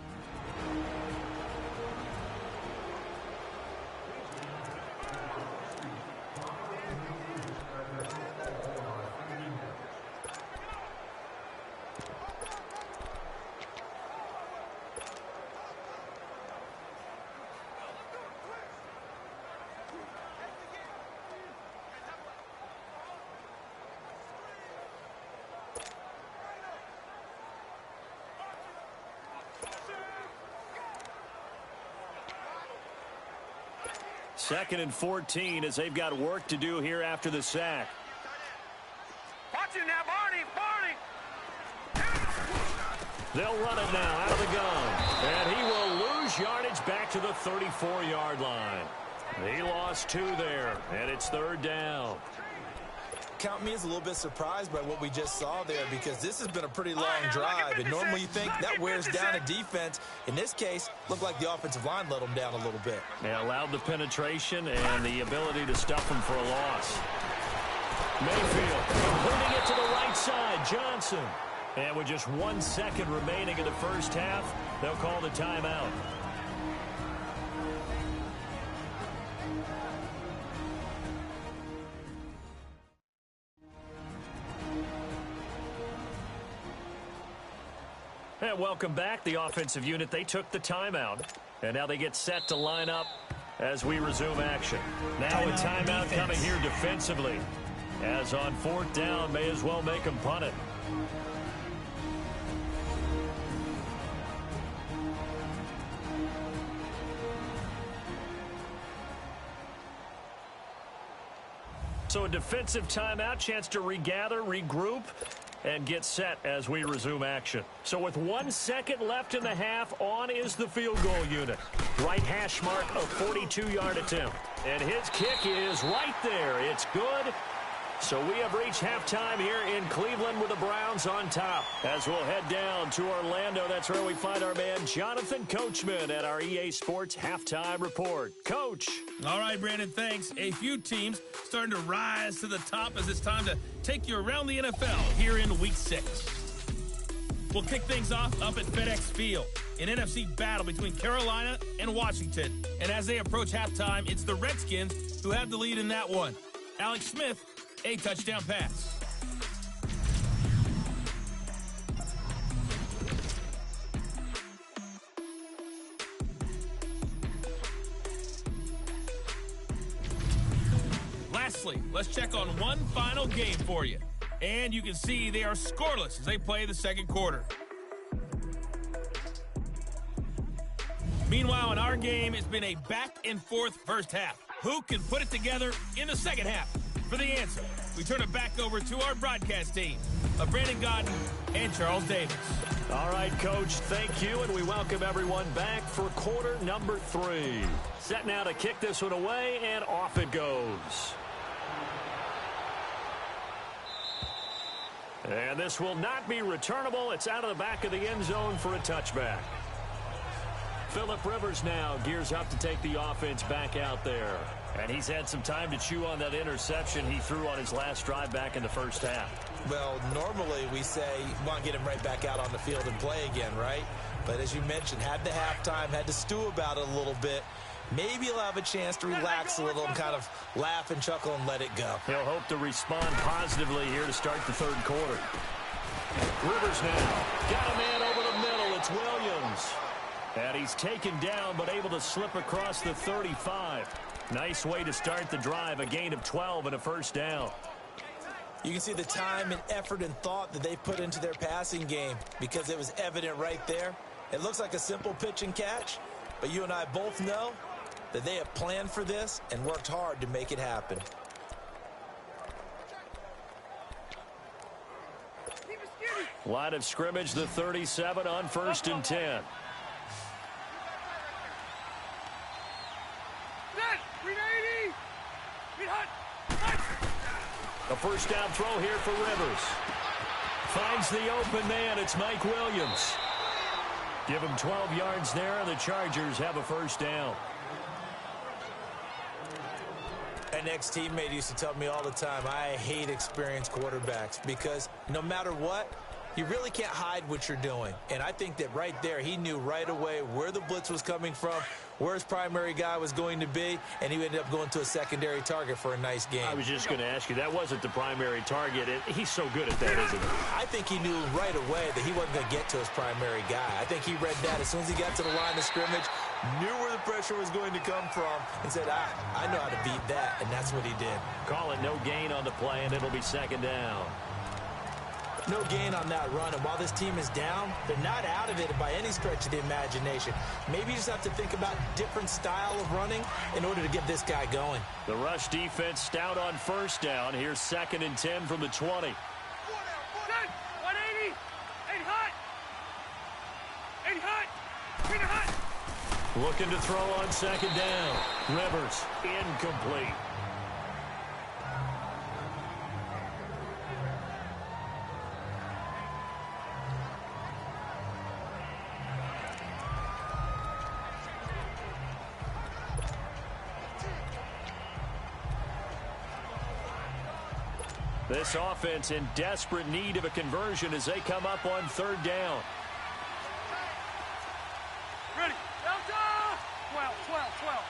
Second and 14 as they've got work to do here after the sack. Watch it now, Barney. They'll run it now out of the gun. And he will lose yardage back to the 34-yard line. He lost 2 there, and it's third down. Count me as a little bit surprised by what we just saw there, because this has been a pretty long drive, and normally you think that wears down a defense. In this case, looked like the offensive line let them down a little bit. They allowed the penetration and the ability to stuff them for a loss. Mayfield completing it to the right side. Johnson. And with just 1 second remaining in the first half, they'll call the timeout. And welcome back. The offensive unit, they took the timeout. And now they get set to line up as we resume action. Now a timeout coming here defensively. As on 4th down, may as well make them punt it. So a defensive timeout, chance to regather, regroup, and get set as we resume action. So with 1 second left in the half, on is the field goal unit. Right hash mark, a 42-yard attempt. And his kick is right there. It's good. So we have reached halftime here in Cleveland with the Browns on top. As we'll head down to Orlando, that's where we find our man Jonathan Coachman at our EA Sports Halftime Report. Coach. All right, Brandon, thanks. A few teams starting to rise to the top as it's time to take you around the NFL here in Week 6. We'll kick things off up at FedEx Field, an NFC battle between Carolina and Washington. And as they approach halftime, it's the Redskins who have the lead in that one. Alex Smith, a touchdown pass. Lastly, let's check on one final game for you. And you can see they are scoreless as they play the second quarter. Meanwhile, in our game, it's been a back-and-forth first half. Who can put it together in the second half? For the answer, we turn it back over to our broadcast team of Brandon Gaudin and Charles Davis. All right, Coach, thank you, and we welcome everyone back for quarter number 3. Set now to kick this one away, and off it goes. And this will not be returnable. It's out of the back of the end zone for a touchback. Phillip Rivers now gears up to take the offense back out there. And he's had some time to chew on that interception he threw on his last drive back in the first half. Well, normally we say you want to get him right back out on the field and play again, right? But as you mentioned, had the halftime, had to stew about it a little bit. Maybe he'll have a chance to relax a little and kind of laugh and chuckle and let it go. He'll hope to respond positively here to start the third quarter. Rivers now got a man over the middle. It's Williams. And he's taken down but able to slip across the 35. Nice way to start the drive, a gain of 12 and a first down. You can see the time and effort and thought that they put into their passing game because it was evident right there. It looks like a simple pitch and catch, but you and I both know that they have planned for this and worked hard to make it happen. Line of scrimmage, the 37 on 1st and 10. A first down throw here for Rivers. Finds the open man. It's Mike Williams. Give him 12 yards there, and the Chargers have a first down. An ex-teammate used to tell me all the time, I hate experienced quarterbacks because no matter what, you really can't hide what you're doing. And I think that right there, he knew right away where the blitz was coming from, where his primary guy was going to be, and he ended up going to a secondary target for a nice game. I was just going to ask you, that wasn't the primary target. He's so good at that, isn't he? I think he knew right away that he wasn't going to get to his primary guy. I think he read that as soon as he got to the line of scrimmage, knew where the pressure was going to come from, and said, I know how to beat that, and that's what he did. Call it no gain on the play, and it'll be second down. No gain on that run, and while this team is down, they're not out of it by any stretch of the imagination. Maybe you just have to think about different style of running in order to get this guy going. The rush defense stout on first down. Here's 2nd and 10 from the 20. 180, 80 hot, 80 hot, 80 hot. Looking to throw on 2nd down. Rivers, incomplete. This offense in desperate need of a conversion as they come up on 3rd down. Ready. Delta. 12, 12, 12.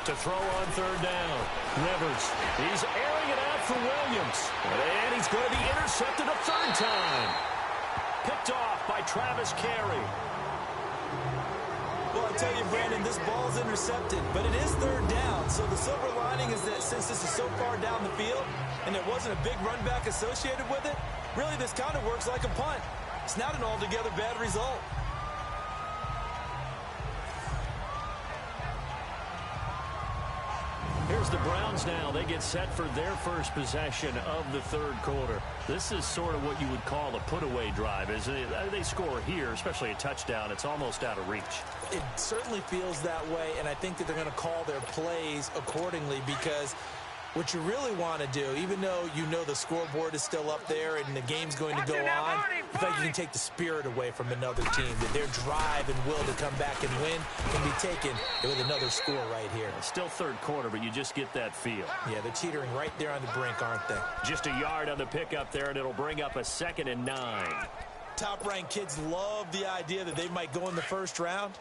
To throw on 3rd down. Rivers. He's airing it out for Williams. And he's going to be intercepted a 3rd time. Picked off by Travis Carey. Well, I tell you, Brandon, this ball's intercepted, but it is 3rd down. So the silver lining is that since this is so far down the field and there wasn't a big run back associated with it, really this kind of works like a punt. It's not an altogether bad result. Here's the Browns now. They get set for their first possession of the 3rd quarter. This is sort of what you would call a put-away drive. As they score here, especially a touchdown, it's almost out of reach. It certainly feels that way, and I think that they're going to call their plays accordingly because what you really want to do, even though you know the scoreboard is still up there and the game's going to go on, in fact, you can take the spirit away from another team, that their drive and will to come back and win can be taken with another score right here. It's still 3rd quarter, but you just get that feel. Yeah, they're teetering right there on the brink, aren't they? Just a yard on the pickup there, and it'll bring up a 2nd and 9. Top-ranked kids love the idea that they might go in the 1st round.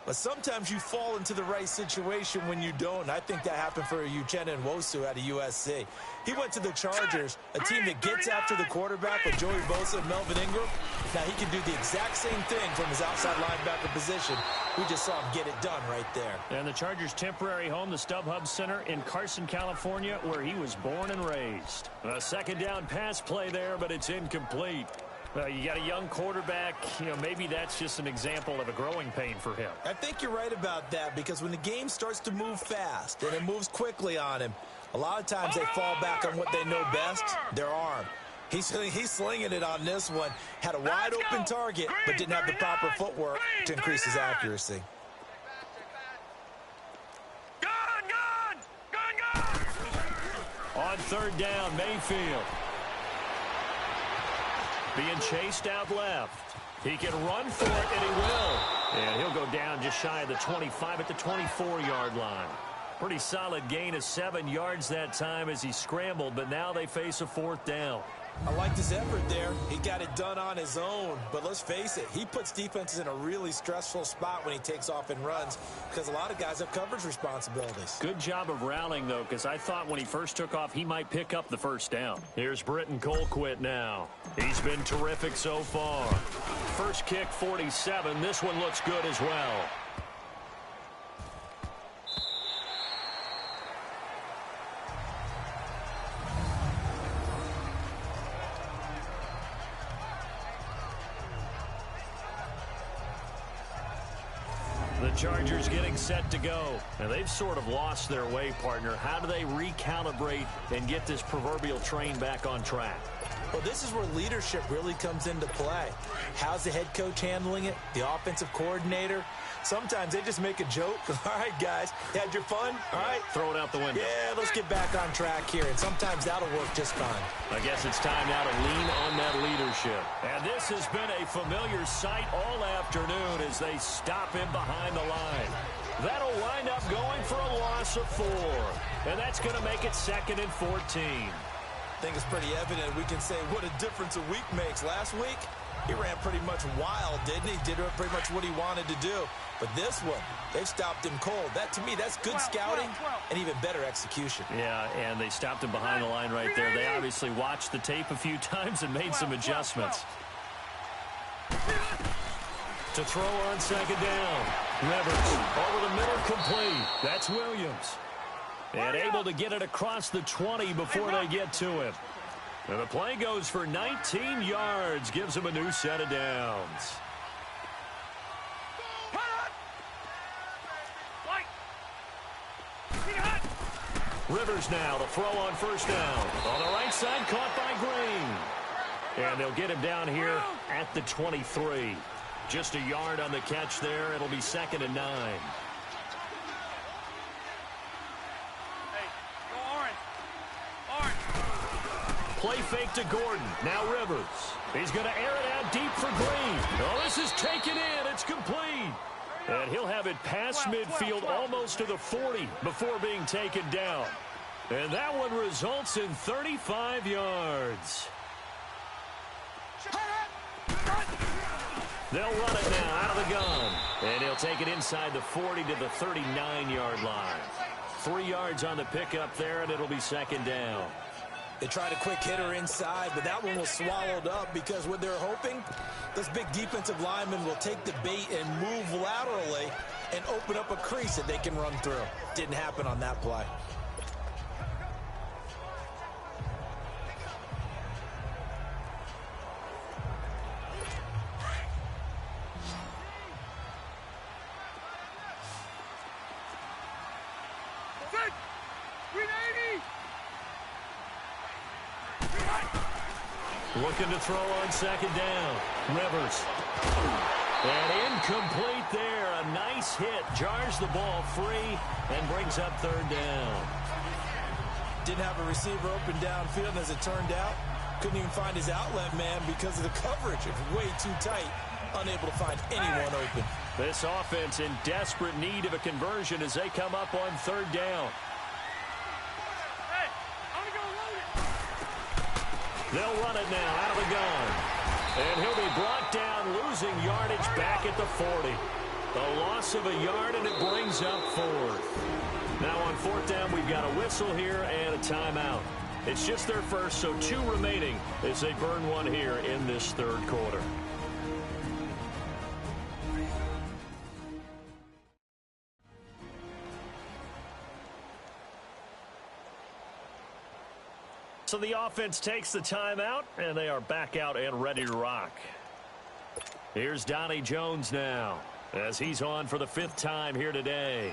But sometimes you fall into the right situation when you don't. And I think that happened for Uchenna Nwosu out of USC. He went to the Chargers, a team that gets after the quarterback with Joey Bosa and Melvin Ingram. Now he can do the exact same thing from his outside linebacker position. We just saw him get it done right there. And the Chargers' temporary home, the StubHub Center in Carson, California, where he was born and raised. A 2nd down pass play there, but it's incomplete. You got a young quarterback, maybe that's just an example of a growing pain for him. I think you're right about that because when the game starts to move fast and it moves quickly on him, a lot of times they fall back on what they know best, their arm. He's slinging it on this one. Had a wide open target, but didn't have the proper footwork to increase his accuracy. On 3rd down, Mayfield. Being chased out left. He can run for it, and he will. And he'll go down just shy of the 25 at the 24-yard line. Pretty solid gain of 7 yards that time as he scrambled, but now they face a 4th down. I liked his effort there. He got it done on his own. But let's face it, he puts defenses in a really stressful spot when he takes off and runs because a lot of guys have coverage responsibilities. Good job of rallying, though, because I thought when he first took off, he might pick up the first down. Here's Britton Colquitt now. He's been terrific so far. First kick, 47. This one looks good as well. The Chargers getting set to go. And they've sort of lost their way, partner. How do they recalibrate and get this proverbial train back on track? Well, this is where leadership really comes into play. How's the head coach handling it? The offensive coordinator? Sometimes they just make a joke. All right, guys, you had your fun? All right. Throw it out the window. Yeah, let's get back on track here. And sometimes that'll work just fine. I guess it's time now to lean on that leadership. And this has been a familiar sight all afternoon as they stop him behind the line. That'll wind up going for a loss of 4. And that's going to make it 2nd and 14. I think it's pretty evident. We can say what a difference a week makes. Last week, he ran pretty much wild, didn't he? Did pretty much what he wanted to do. But this one, they've stopped him cold. That, to me, that's good scouting and even better execution. Yeah, and they stopped him behind the line right there. They obviously watched the tape a few times and made some adjustments. To throw on 2nd down. Rivers over the middle, complete. That's Williams. And able to get it across the 20 before they get to him. And the play goes for 19 yards. Gives him a new set of downs. Rivers now to throw on 1st down. On the right side, caught by Green. And they'll get him down here at the 23. Just a yard on the catch there. It'll be 2nd and 9. Play fake to Gordon. Now Rivers. He's going to air it out deep for Green. Oh, this is taken in. It's complete. And he'll have it past midfield almost to the 40 before being taken down. And that one results in 35 yards. They'll run it now out of the gun. And he'll take it inside the 40 to the 39-yard line. 3 yards on the pickup there, and it'll be 2nd down. They tried a quick hitter inside, but that one was swallowed up because what they're hoping, this big defensive lineman will take the bait and move laterally and open up a crease that they can run through. Didn't happen on that play. Looking to throw on 2nd down. Rivers. And incomplete there. A nice hit. Jars the ball free and brings up 3rd down. Didn't have a receiver open downfield, as it turned out. Couldn't even find his outlet man because of the coverage. It was way too tight. Unable to find anyone open. This offense in desperate need of a conversion as they come up on 3rd down. They'll run it now out of the gun. And he'll be brought down, losing yardage back at the 40. A loss of a yard, and it brings up 4th. Now on 4th down, we've got a whistle here and a timeout. It's just their first, so 2 remaining as they burn one here in this 3rd quarter. So the offense takes the timeout, and they are back out and ready to rock. Here's Donnie Jones now, as he's on for the 5th time here today.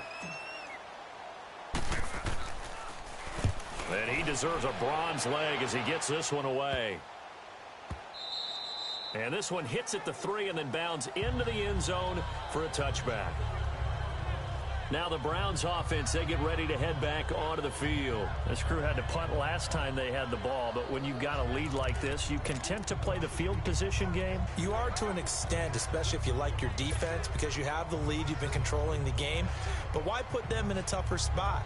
And he deserves a bronze leg as he gets this one away. And this one hits at the 3 and then bounds into the end zone for a touchback. Now the Browns offense, they get ready to head back onto the field. This crew had to punt last time they had the ball, but when you've got a lead like this, you content to play the field position game? You are to an extent, especially if you like your defense, because you have the lead, you've been controlling the game. But why put them in a tougher spot?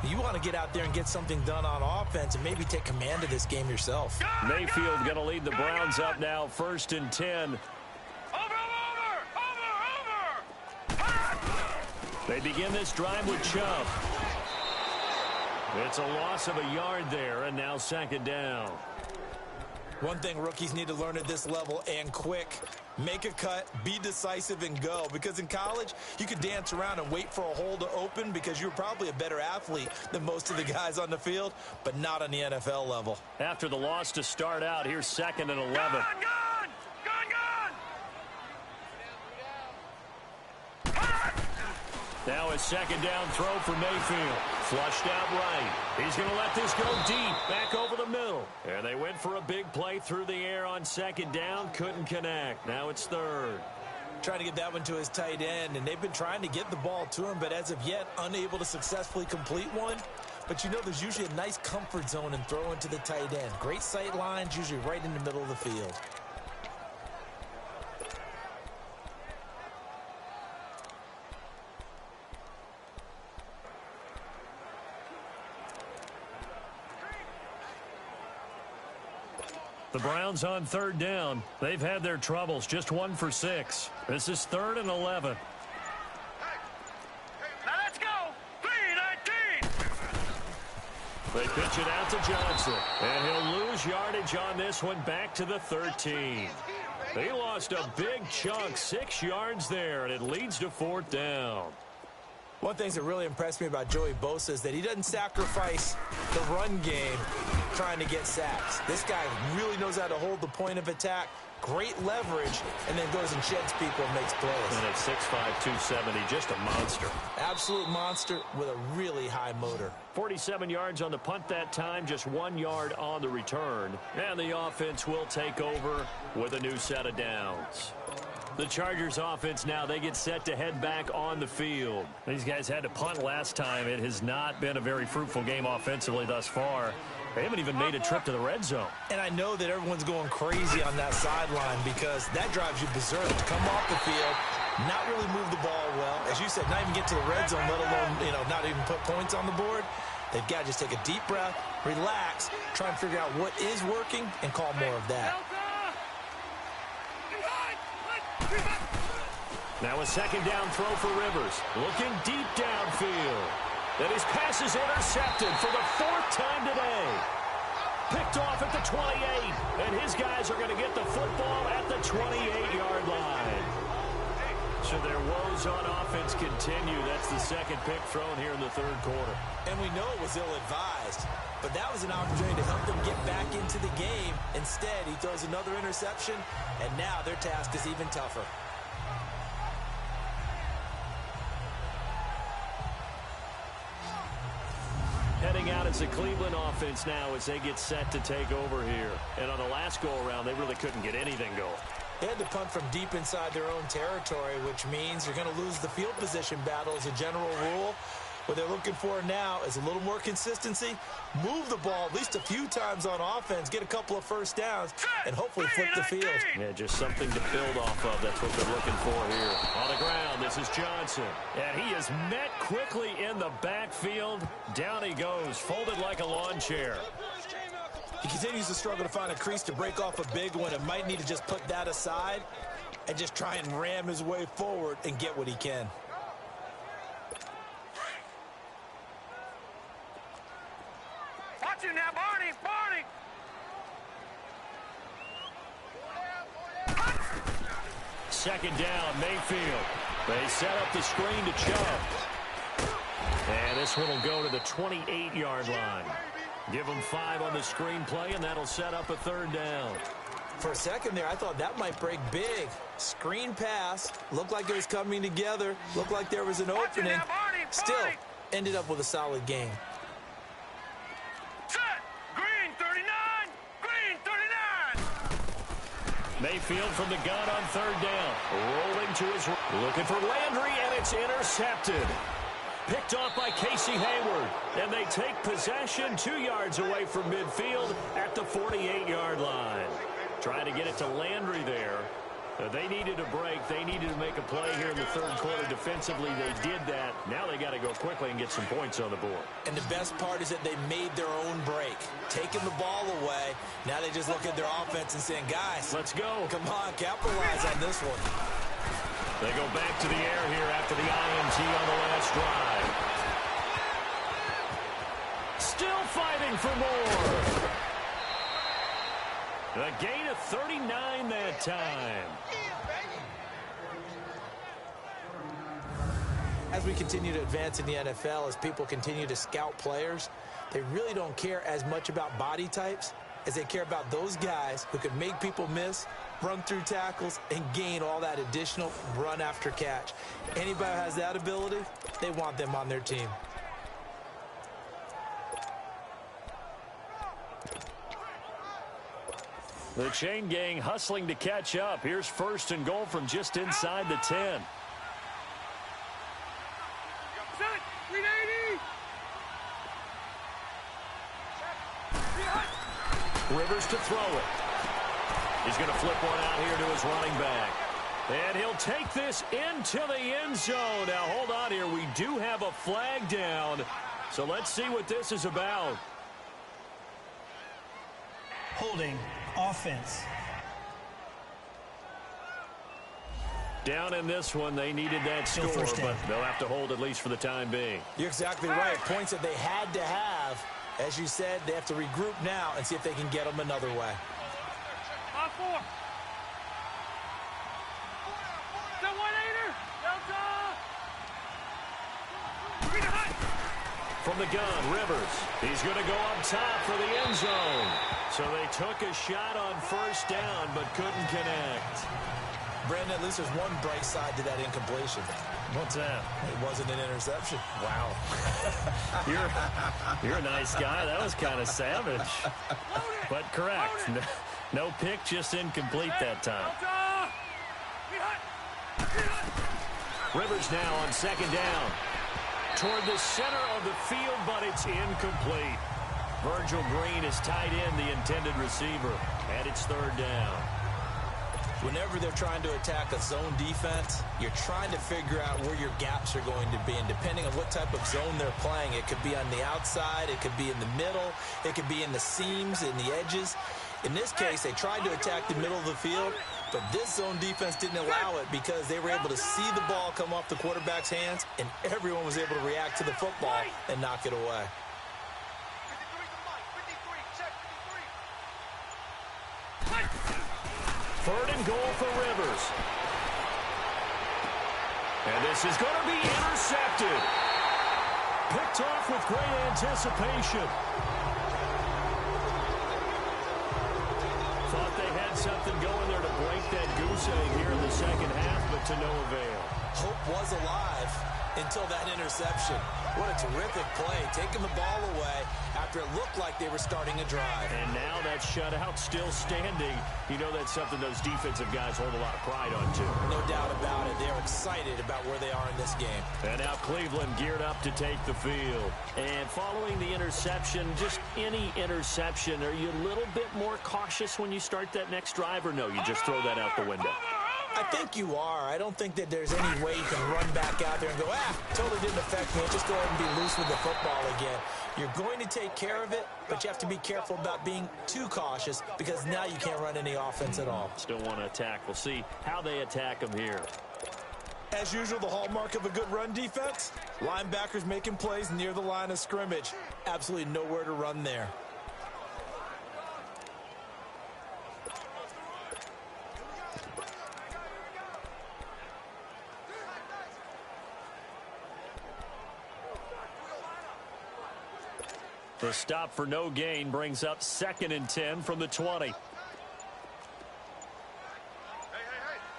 You want to get out there and get something done on offense and maybe take command of this game yourself. Mayfield going to lead the Browns up now, 1st and 10. They begin this drive with Chubb. It's a loss of a yard there, and now 2nd down. One thing rookies need to learn at this level, and quick: make a cut, be decisive, and go. Because in college, you could dance around and wait for a hole to open because you're probably a better athlete than most of the guys on the field, but not on the NFL level. After the loss to start out, here's 2nd and 11. Gun! Now a 2nd down throw for Mayfield. Flushed out right. He's going to let this go deep, back over the middle. And they went for a big play through the air on 2nd down. Couldn't connect. Now it's 3rd. Trying to get that one to his tight end, and they've been trying to get the ball to him, but as of yet, unable to successfully complete one. But you know there's usually a nice comfort zone in throwing to the tight end. Great sight lines, usually right in the middle of the field. The Browns on 3rd down. They've had their troubles, just 1 for 6. This is 3rd and 11. Now let's go! 3-19! They pitch it out to Johnson, and he'll lose yardage on this one, back to the 13. They lost a big chunk, 6 yards there, and it leads to 4th down. One thing that really impressed me about Joey Bosa is that he doesn't sacrifice the run game trying to get sacks. This guy really knows how to hold the point of attack, great leverage, and then goes and sheds people and makes plays. And at 6'5", 270, just a monster. Absolute monster with a really high motor. 47 yards on the punt that time, just 1 yard on the return. And the offense will take over with a new set of downs. The Chargers offense now, they get set to head back on the field. These guys had to punt last time. It has not been a very fruitful game offensively thus far. They haven't even made a trip to the red zone. And I know that everyone's going crazy on that sideline because that drives you berserk. To come off the field, not really move the ball well. As you said, not even get to the red zone, let alone, not even put points on the board. They've got to just take a deep breath, relax, try and figure out what is working, and call more of that. Now a 2nd down throw for Rivers. Looking deep downfield. And his pass is intercepted for the 4th time today. Picked off at the 28. And his guys are going to get the football at the 28-yard line. So their woes on offense continue. That's the 2nd pick thrown here in the 3rd quarter. And we know it was ill-advised, but that was an opportunity to help them get back into the game. Instead, he throws another interception, and now their task is even tougher. Heading out as a Cleveland offense now as they get set to take over here. And on the last go-around, they really couldn't get anything going. They had to punt from deep inside their own territory, which means you're going to lose the field position battle as a general rule. What they're looking for now is a little more consistency, move the ball at least a few times on offense, get a couple of first downs, and hopefully flip the field. Yeah, just something to build off of. That's what they're looking for here. On the ground, this is Johnson. And he is met quickly in the backfield. Down he goes, folded like a lawn chair. He continues to struggle to find a crease to break off a big one and might need to just put that aside and just try and ram his way forward and get what he can. Watch him now, Barney! Barney! 2nd down, Mayfield. They set up the screen to Chubb. And this one will go to the 28-yard line. Give them 5 on the screen play, and that'll set up a 3rd down. For a second there, I thought that might break big. Screen pass. Looked like it was coming together. Looked like there was an opening. Now, Barney! Still, ended up with a solid game. Set! Green 39! Green 39! Mayfield from the gun on 3rd down. Rolling to his right. Looking for Landry, and it's intercepted. Picked off by Casey Hayward. And they take possession 2 yards away from midfield at the 48-yard line. Trying to get it to Landry there. They needed a break. They needed to make a play here in the third quarter defensively. They did that. Now they got to go quickly and get some points on the board. And the best part is that they made their own break. Taking the ball away. Now they just look at their offense and saying, guys, let's go. Come on, capitalize on this one. They go back to the air here after the INT on the last drive. Still fighting for more. A gain of 39 that time. As we continue to advance in the NFL, as people continue to scout players, they really don't care as much about body types as they care about those guys who can make people miss, run through tackles, and gain all that additional run after catch. Anybody who has that ability, they want them on their team. The chain gang hustling to catch up. Here's first and goal from just inside the 10. Rivers to throw it. He's going to flip one out here to his running back. And he'll take this into the end zone. Now, hold on here. We do have a flag down. So let's see what this is about. Holding offense. Down in this one, they needed that score, but they'll have to hold at least for the time being. You're exactly right. Points that they had to have. As you said, they have to regroup now and see if they can get them another way. From the gun, Rivers. He's going to go up top for the end zone. So they took a shot on first down, but couldn't connect. Brandon, at least there's one bright side to that incompletion. What's that? It wasn't an interception. Wow. You're a nice guy. That was kind of savage. But correct. No pick, just incomplete that time. Rivers now on second down. Toward the center of the field, but it's incomplete. Virgil Green is tied in, the intended receiver, and it's third down. Whenever they're trying to attack a zone defense, you're trying to figure out where your gaps are going to be. And depending on what type of zone they're playing, it could be on the outside, it could be in the middle, it could be in the seams, in the edges. In this case, they tried to attack the middle of the field, but this zone defense didn't allow it because they were able to see the ball come off the quarterback's hands, and everyone was able to react to the football and knock it away. Third and goal for Rivers. And this is going to be intercepted. Picked off with great anticipation. Thought they had something going there to break that goose egg here in the second half, but to no avail. Hope was alive until that interception. What a terrific play, taking the ball away after it looked like they were starting a drive. And now that shutout still standing. You know that's something those defensive guys hold a lot of pride on, too. No doubt about it. They're excited about where they are in this game. And now Cleveland geared up to take the field. And following the interception, just any interception, are you a little bit more cautious when you start that next drive, or no, you just throw that out the window? I think you are. I don't think that there's any way you can run back out there and go, totally didn't affect me. Just go ahead and be loose with the football again. You're going to take care of it, but you have to be careful about being too cautious because now you can't run any offense at all. Still want to attack. We'll see how they attack them here. As usual, the hallmark of a good run defense, linebackers making plays near the line of scrimmage. Absolutely nowhere to run there. The stop for no gain brings up 2nd and 10 from the 20. Hey,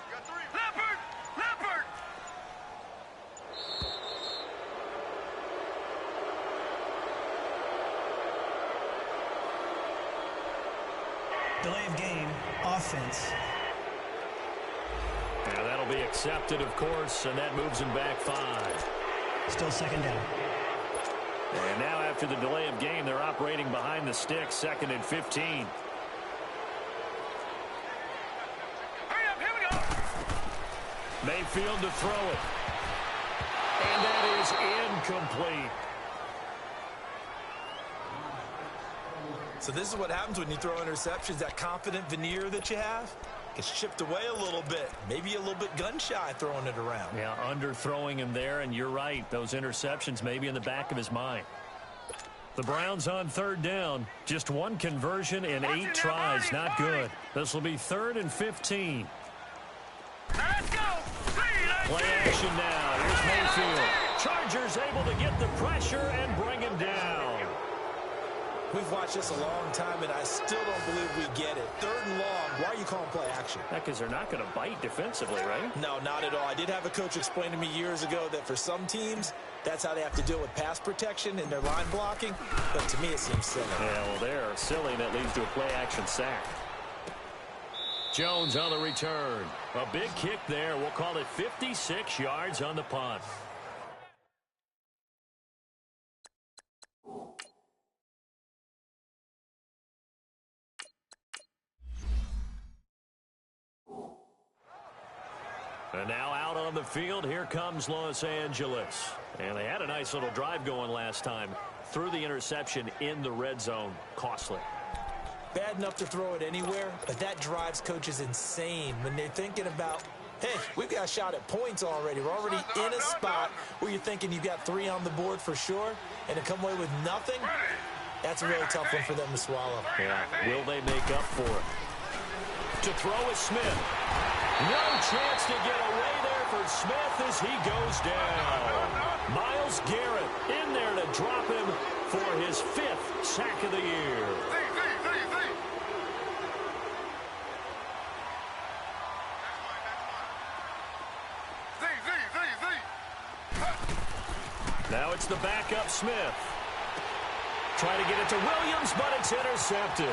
you got three. Leopard! Delay of game, offense. Now that'll be accepted, of course, and that moves him back 5. Still second down. And now after the delay of game, they're operating behind the sticks, 2nd and 15. Hurry up, here we go. Mayfield to throw it. And that is incomplete. So this is what happens when you throw interceptions. That confident veneer that you have gets chipped away a little bit. Maybe a little bit gun-shy throwing it around. Yeah, underthrowing him there, and you're right. Those interceptions may be in the back of his mind. The Browns on third down. Just one conversion in 8 tries. Not good. This will be 3rd and 15. Let's go. Play action now. Here's Mayfield. Chargers able to get the pressure and bring him down. We've watched this a long time, and I still don't believe we get it. 3rd and long. Why are you calling play action? Because they're not going to bite defensively, right? No, not at all. I did have a coach explain to me years ago that for some teams, that's how they have to deal with pass protection and their line blocking. But to me, it seems silly. Yeah, well, they're silly, and that leads to a play-action sack. Jones on the return. A big kick there. We'll call it 56 yards on the punt. And now out on the field, here comes Los Angeles. And they had a nice little drive going last time. Threw the interception in the red zone. Costly. Bad enough to throw it anywhere, but that drives coaches insane when they're thinking about, hey, we've got a shot at points already. We're already in a spot where you're thinking you've got 3 on the board for sure, and to come away with nothing, that's a really tough one for them to swallow. Yeah. Will they make up for it? To throw is Smith. No chance to get away there for Smith as he goes down. Myles Garrett in there to drop him for his 5th sack of the year. Now it's the backup Smith. Trying to get it to Williams, but it's intercepted.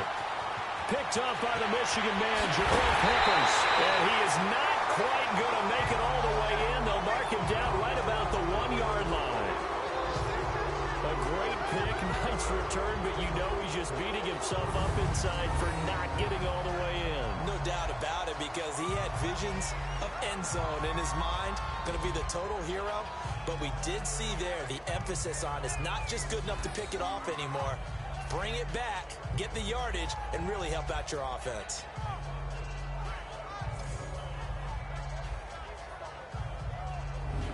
Picked up by the Michigan man, Jabril Peppers. And he is not quite going to make it all the way in. They'll mark him down right about the 1-yard line. A great pick, nice return, but you know he's just beating himself up inside for not getting all the way in. No doubt about it, because he had visions of end zone in his mind. Going to be the total hero. But we did see there the emphasis on it's not just good enough to pick it off anymore. Bring it back, get the yardage, and really help out your offense.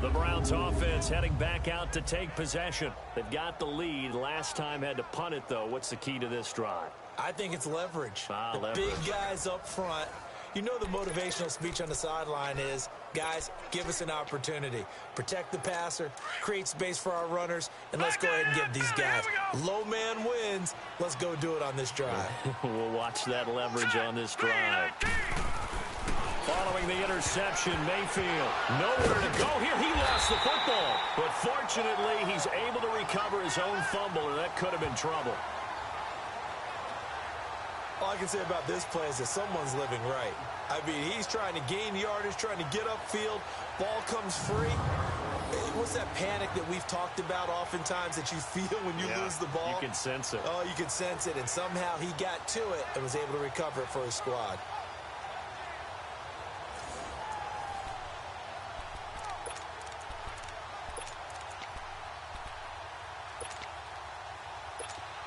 The Browns offense heading back out to take possession. They've got the lead. Last time had to punt it, though. What's the key to this drive? I think it's leverage. Leverage. Big guys up front. You know the motivational speech on the sideline is, guys, give us an opportunity. Protect the passer, create space for our runners, and let's go ahead and give these guys. Low man wins. Let's go do it on this drive. We'll watch that leverage on this drive. Following the interception, Mayfield nowhere to go here. He lost the football, but fortunately he's able to recover his own fumble, and that could have been trouble. All I can say about this play is that someone's living right. I mean, he's trying to gain yardage, trying to get upfield. Ball comes free. What's that panic that we've talked about oftentimes that you feel when you lose the ball? You can sense it. Oh, you can sense it, and somehow he got to it and was able to recover it for his squad.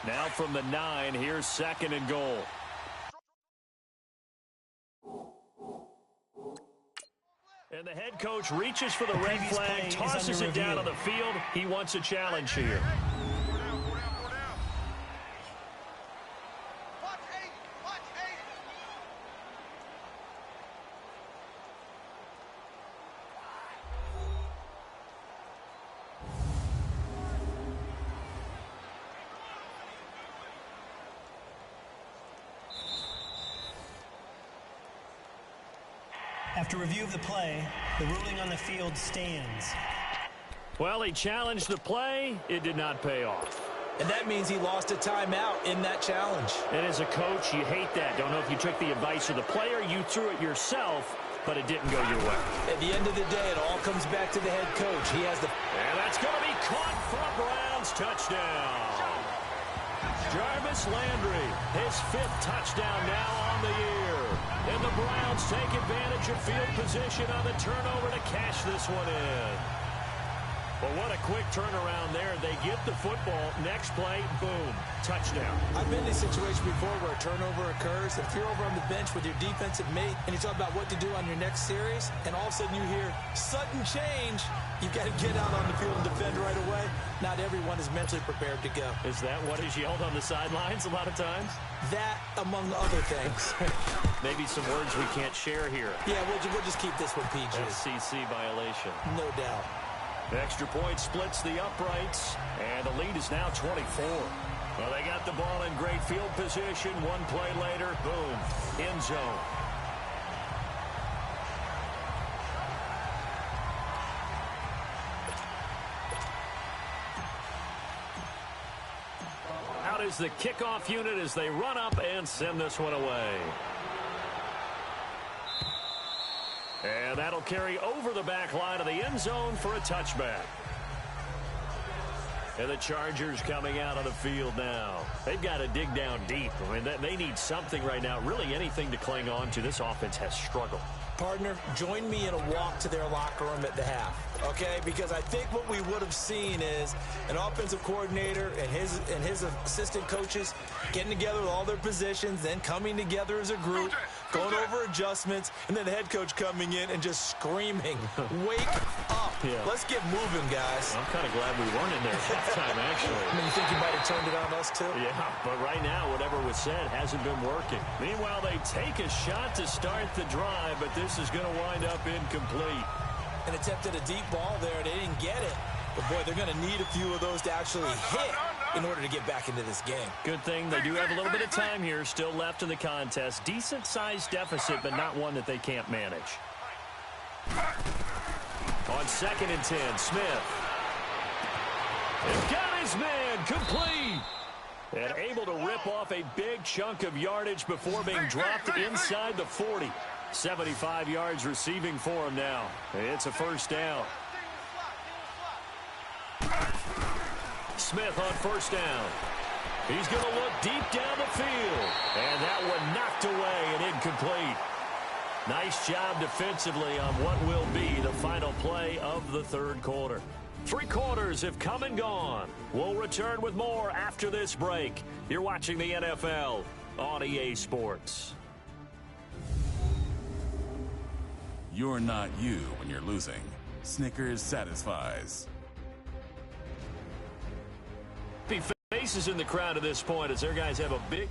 Now from the 9, here's 2nd and goal. And the head coach reaches for the red flag, tosses it down on the field. He wants a challenge here. After review of the play, the ruling on the field stands. Well, he challenged the play. It did not pay off. And that means he lost a timeout in that challenge. And as a coach, you hate that. Don't know if you took the advice of the player, you threw it yourself, but it didn't go your way. At the end of the day, it all comes back to the head coach. He has the... And that's going to be caught for a Browns touchdown. Jarvis Landry, his 5th touchdown now on the year. And the Browns take advantage of field position on the turnover to cash this one in. But what a quick turnaround there. They get the football. Next play, boom, touchdown. I've been in a situation before where a turnover occurs. If you're over on the bench with your defensive mate and you talk about what to do on your next series, and all of a sudden you hear sudden change, you've got to get out on the field and defend right away. Not everyone is mentally prepared to go. Is that what is yelled on the sidelines a lot of times? That, among other things. Maybe some words we can't share here. Yeah, we'll just keep this one PG. FCC violation. No doubt. Extra point splits the uprights, and the lead is now 24. Well, they got the ball in great field position. One play later, boom, end zone. Out is the kickoff unit as they run up and send this one away. And that'll carry over the back line of the end zone for a touchback. And the Chargers coming out on the field now. They've got to dig down deep. I mean, they need something right now, really anything to cling on to. This offense has struggled. Partner, join me in a walk to their locker room at the half, okay? Because I think what we would have seen is an offensive coordinator and his assistant coaches getting together with all their positions, then coming together as a group, going over adjustments, and then the head coach coming in and just screaming, wake up. Yeah. Let's get moving, guys. I'm kind of glad we weren't in there at that time, actually. I mean, you think you might have turned it on us, too? Yeah, but right now, whatever was said hasn't been working. Meanwhile, they take a shot to start the drive, but this is going to wind up incomplete. And attempted a deep ball there. They didn't get it. But, boy, they're going to need a few of those to actually hit in order to get back into this game. Good thing they do have a little bit of time here still left in the contest. Decent-sized deficit, but not one that they can't manage. On 2nd and 10, Smith. And got his man complete. And able to rip off a big chunk of yardage before being dropped inside the 40. 75 yards receiving for him now. It's a first down. Smith on first down. He's going to look deep down the field. And that one knocked away and incomplete. Nice job defensively on what will be the final play of the third quarter. 3 quarters have come and gone. We'll return with more after this break. You're watching the NFL on EA Sports. You're not you when you're losing. Snickers satisfies. Faces in the crowd at this point as their guys have a big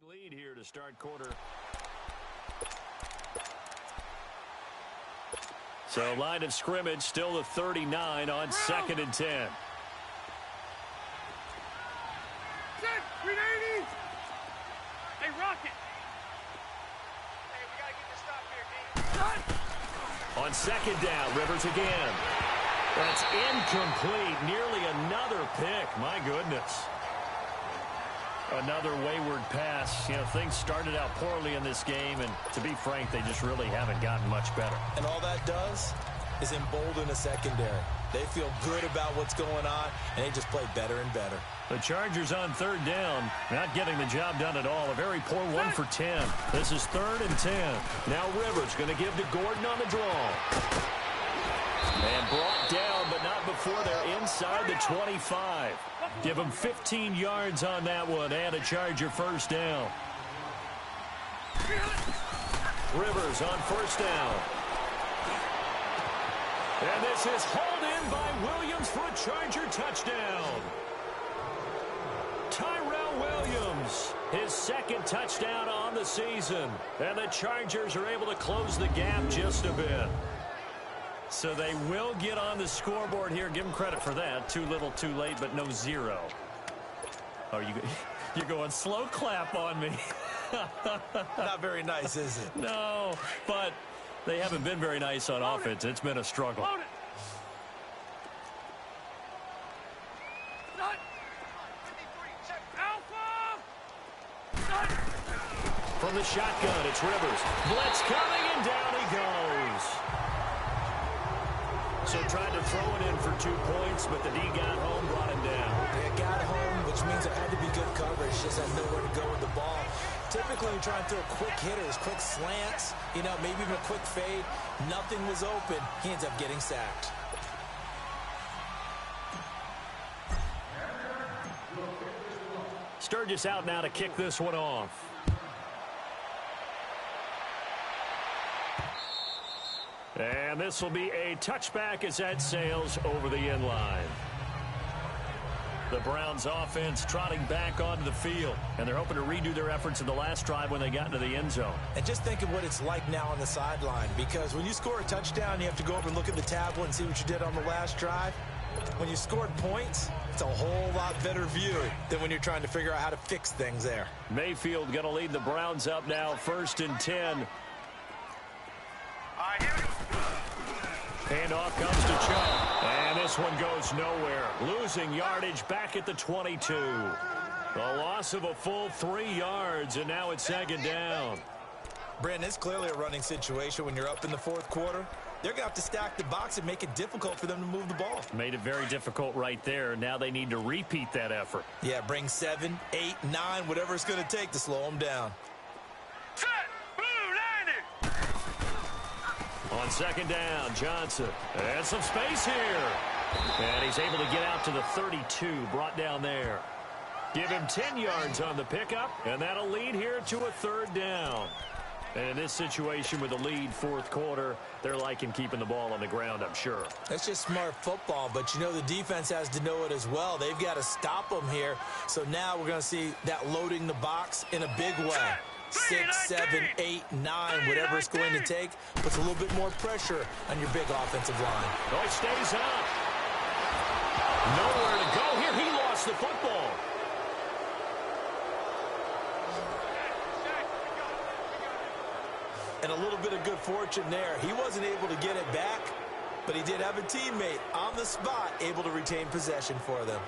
lead here to start quarter. So line of scrimmage still the 39 on 2nd and 10. Set, 380. Hey, Rocket. Hey, we got to get this stop here, D. On 2nd down, Rivers again. That's incomplete. Nearly another pick. My goodness. Another wayward pass. You know, things started out poorly in this game, and to be frank, they just really haven't gotten much better. And all that does is embolden a secondary. They feel good about what's going on, and they just play better and better. The Chargers on 3rd down, not getting the job done at all. A very poor 1 for 10. This is 3rd and 10. Now Rivers going to give to Gordon on the draw. And brought down, but not before they're inside the 25. Give them 15 yards on that one and a Charger first down. Rivers on first down. And this is hauled in by Williams for a Charger touchdown. Tyrell Williams, his 2nd touchdown on the season. And the Chargers are able to close the gap just a bit. So they will get on the scoreboard here. Give them credit for that. Too little, too late, but no 0. Oh, you're going slow clap on me. Not very nice, is it? No, but they haven't been very nice on offense. It's been a struggle. Load it. Set. Alpha. Set. From the shotgun, it's Rivers. Blitz coming, and down he goes. So tried to throw it in for 2 points, but the D got home, brought him down. They got home, which means there had to be good coverage. Just had nowhere to go with the ball. Typically, you try and throw quick hitters, quick slants, maybe even a quick fade. Nothing was open. He ends up getting sacked. Sturgis out now to kick this one off. And this will be a touchback as that sails over the end line. The Browns offense trotting back onto the field, and they're hoping to redo their efforts in the last drive when they got into the end zone. And just think of what it's like now on the sideline, because when you score a touchdown, you have to go over and look at the tablet and see what you did on the last drive. When you scored points, it's a whole lot better view than when you're trying to figure out how to fix things there. Mayfield going to lead the Browns up now, 1st and 10. Handoff comes to Chubb, and this one goes nowhere. Losing yardage back at the 22. A loss of a full 3 yards, and now it's 2nd down. Brandon, it's clearly a running situation when you're up in the 4th quarter. They're going to have to stack the box and make it difficult for them to move the ball. Made it very difficult right there. Now they need to repeat that effort. Yeah, bring 7, 8, 9, whatever it's going to take to slow them down. On 2nd down, Johnson. And some space here. And he's able to get out to the 32, brought down there. Give him 10 yards on the pickup, and that'll lead here to a 3rd down. And in this situation with the lead 4th quarter, they're liking keeping the ball on the ground, I'm sure. That's just smart football, but the defense has to know it as well. They've got to stop them here. So now we're going to see that loading the box in a big way. 6, 7, 8, 9, whatever it's going to take, puts a little bit more pressure on your big offensive line. Oh, he stays up. Nowhere to go here. He lost the football. And a little bit of good fortune there. He wasn't able to get it back, but he did have a teammate on the spot able to retain possession for them.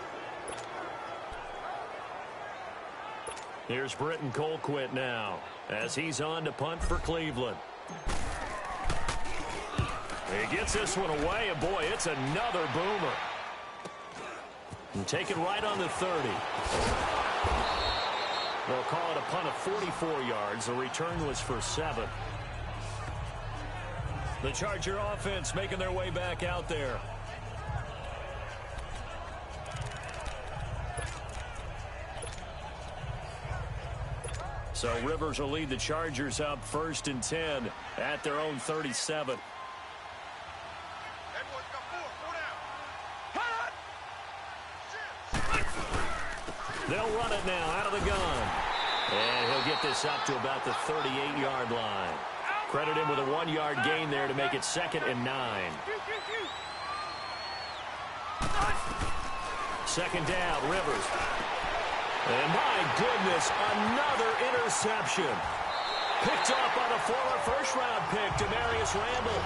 Here's Britton Colquitt now as he's on to punt for Cleveland. He gets this one away, and boy, it's another boomer. And take it right on the 30. They'll call it a punt of 44 yards. The return was for 7. The Charger offense making their way back out there. So Rivers will lead the Chargers up 1st and 10 at their own 37. They'll run it now out of the gun. And he'll get this up to about the 38-yard line. Credit him with a 1-yard gain there to make it 2nd and 9. 2nd down, Rivers. And my goodness, another interception. Picked up on a former first-round pick, Demarius Randall.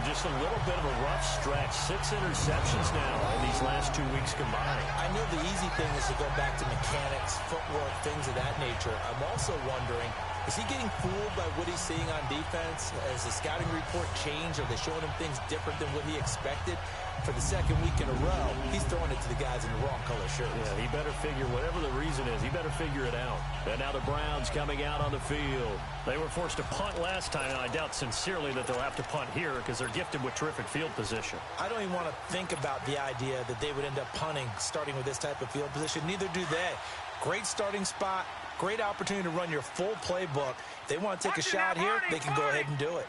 Just a little bit of a rough stretch. 6 interceptions now in these last 2 weeks combined. I know the easy thing is to go back to mechanics, footwork, things of that nature. I'm also wondering, is he getting fooled by what he's seeing on defense? Has the scouting report changed? Are they showing him things different than what he expected? For the 2nd week in a row, he's throwing it to the guys in the wrong color shirts. Yeah, he better figure, whatever the reason is, he better figure it out. And now the Browns coming out on the field. They were forced to punt last time, and I doubt sincerely that they'll have to punt here because they're gifted with terrific field position. I don't even want to think about the idea that they would end up punting starting with this type of field position. Neither do they. Great starting spot, great opportunity to run your full playbook. If they want to take a shot here, they can go ahead and do it.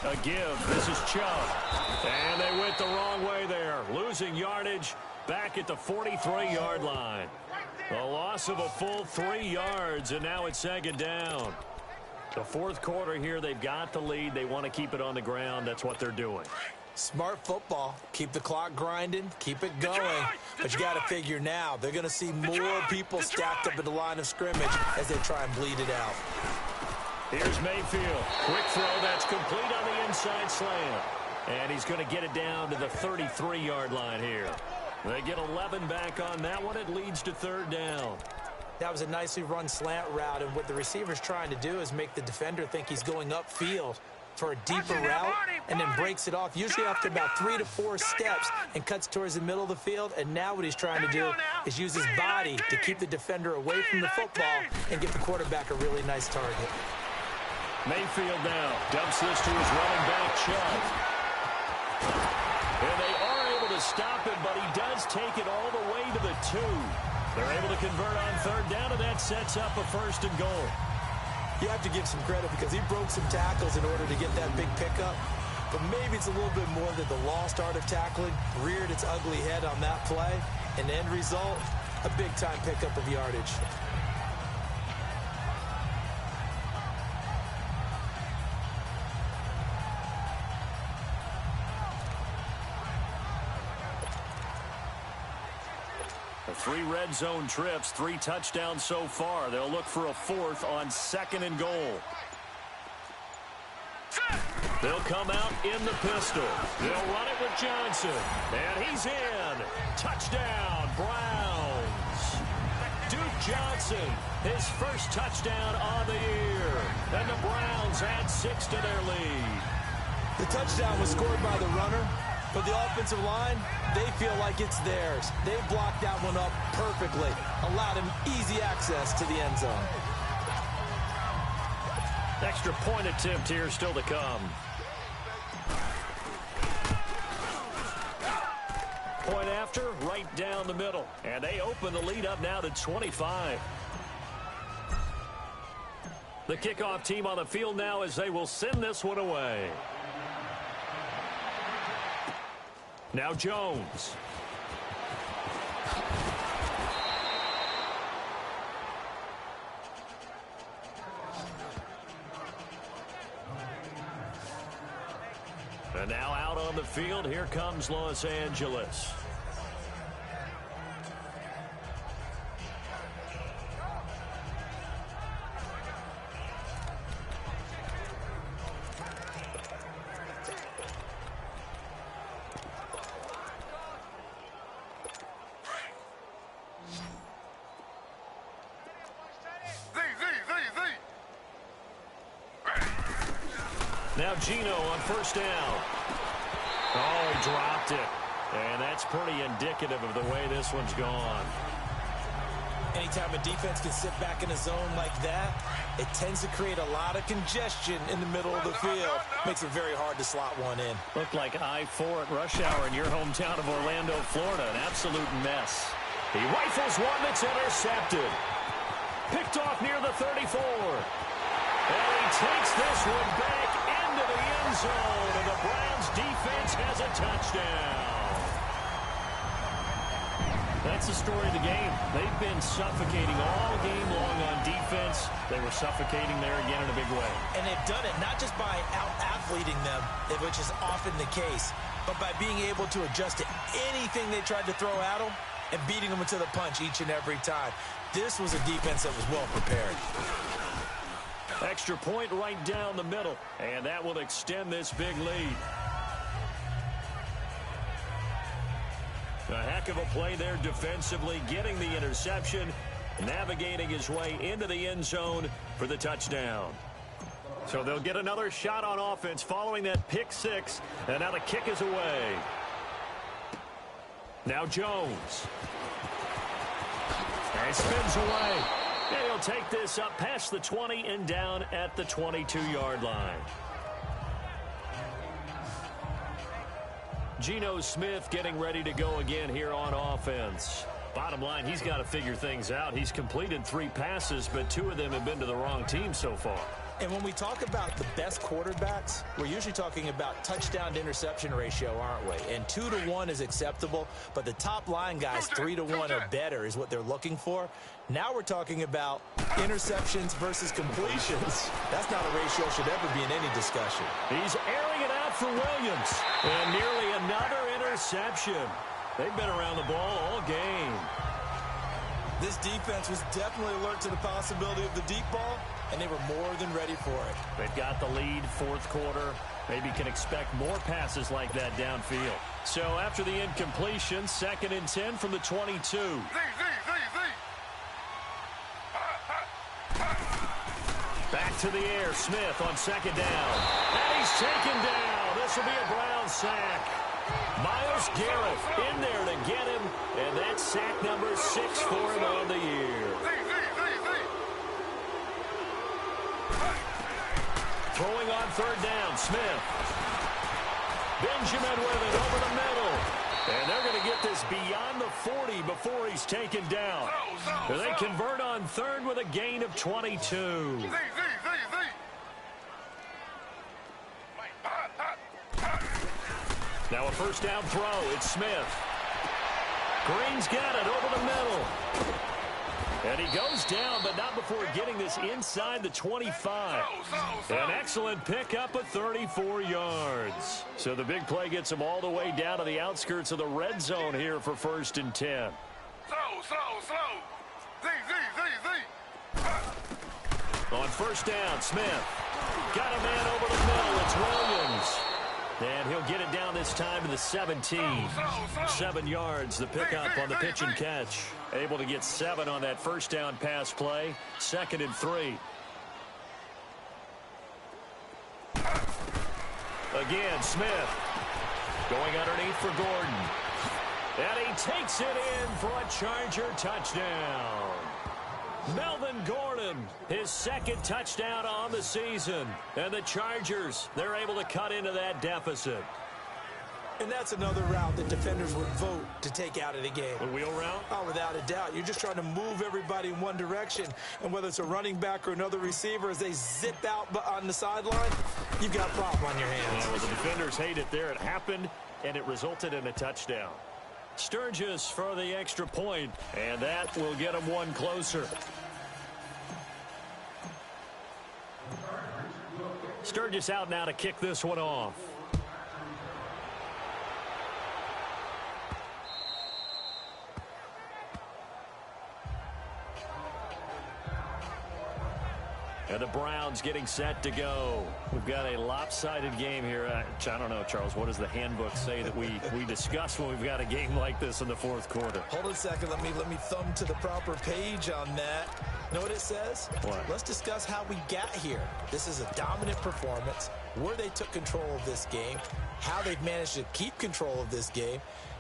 A give. This is Chubb. And they went the wrong way there. Losing yardage back at the 43-yard line. A loss of a full 3 yards, and now it's 2nd down. The 4th quarter here, they've got the lead. They want to keep it on the ground. That's what they're doing. Smart football. Keep the clock grinding. Keep it going. But you got to figure now, they're going to see more people stacked up at the line of scrimmage as they try and bleed it out. Here's Mayfield. Quick throw that's complete on the inside slant. And he's going to get it down to the 33-yard line here. They get 11 back on that one. It leads to third down. That was a nicely run slant route, and what the receiver's trying to do is make the defender think he's going upfield for a deeper route and then breaks it off, usually after about 3 to 4 steps, and cuts towards the middle of the field. And now what he's trying to do is use his body to keep the defender away from the football and give the quarterback a really nice target. Mayfield now dumps this to his running back, Chubb. And they are able to stop it, but he does take it all the way to the 2. They're able to convert on third down, and that sets up a 1st and goal. You have to give some credit because he broke some tackles in order to get that big pickup. But maybe it's a little bit more that the lost art of tackling reared its ugly head on that play. And the end result, a big-time pickup of yardage. The 3 red zone trips, 3 touchdowns so far. They'll look for a 4th on 2nd and goal. They'll come out in the pistol. They'll run it with Johnson. And he's in. Touchdown, Browns. Duke Johnson, his first touchdown on the year. And the Browns add 6 to their lead. The touchdown was scored by the runner, but the offensive line, they feel like it's theirs. They blocked that one up perfectly, allowed him easy access to the end zone. Extra point attempt here still to come. Point after, right down the middle. And they open the lead up now to 25. The kickoff team on the field now as they will send this one away. Now Jones. And now out on the field, here comes Los Angeles. Now Geno on first down. Oh, he dropped it. And that's pretty indicative of the way this one's gone. Anytime a defense can sit back in a zone like that, it tends to create a lot of congestion in the middle of the field. Makes it very hard to slot one in. Looked like I-4 at rush hour in your hometown of Orlando, Florida. An absolute mess. He rifles one that's intercepted. Picked off near the 34. And he takes this one back into the end zone, and the Browns defense has a touchdown. That's the story of the game. They've been suffocating all game long on defense. They were suffocating there again in a big way. And they've done it not just by out-athleting them, which is often the case, but by being able to adjust to anything they tried to throw at them and beating them to the punch each and every time. This was a defense that was well prepared. Extra point right down the middle, and that will extend this big lead. A heck of a play there defensively, getting the interception, navigating his way into the end zone for the touchdown. So they'll get another shot on offense following that pick six, and now the kick is away. Now Jones. And he spins away. And he'll take this up past the 20 and down at the 22-yard line. Geno Smith getting ready to go again here on offense. Bottom line, he's got to figure things out. He's completed 3 passes, but 2 of them have been to the wrong team so far. And when we talk about the best quarterbacks, we're usually talking about touchdown to interception ratio, aren't we? And 2 to 1 is acceptable, but the top line guys, 3 to 1 or better is what they're looking for. Now we're talking about interceptions versus completions. That's not a ratio should ever be in any discussion. He's airing it out for Williams. And nearly another interception. They've been around the ball all game. This defense was definitely alert to the possibility of the deep ball, and they were more than ready for it. They've got the lead, fourth quarter. Maybe can expect more passes like that downfield. So after the incompletion, 2nd and 10 from the 22. Back to the air, Smith on 2nd down. And he's taken down. This will be a Brown sack. Myles Garrett in there to get him, and that's sack number 6 for him on the year. Throwing on 3rd down, Smith. Benjamin with it over the middle. And they're going to get this beyond the 40 before he's taken down. And they convert on 3rd with a gain of 22. Now a 1st down throw. It's Smith. Green's got it over the middle. And he goes down, but not before getting this inside the 25. An excellent pickup of 34 yards. So the big play gets him all the way down to the outskirts of the red zone here for 1st and 10. On 1st down, Smith. Got a man over the middle. It's Williams. And he'll get it down this time to the 17. 7 yards, the pickup on the pitch and catch. Able to get 7 on that 1st down pass play. 2nd and 3. Again, Smith. Going underneath for Gordon. And he takes it in for a Charger touchdown. Melvin Gordon, his 2nd touchdown on the season. And the Chargers, they're able to cut into that deficit. And that's another route that defenders would vote to take out of the game. The wheel route? Oh, without a doubt. You're just trying to move everybody in one direction. And whether it's a running back or another receiver, as they zip out on the sideline, you've got a problem on your hands. Yeah, well, the defenders hate it there. It happened, and it resulted in a touchdown. Sturgis for the extra point, and that will get him one closer. Sturgis out now to kick this one off. And the Browns getting set to go. We've got a lopsided game here. I don't know, Charles, what does the handbook say that we discuss when we've got a game like this in the 4th quarter? Hold on a second. Let me thumb to the proper page on that. Know what it says? What? Let's discuss how we got here. This is a dominant performance, where they took control of this game, how they've managed to keep control of this game,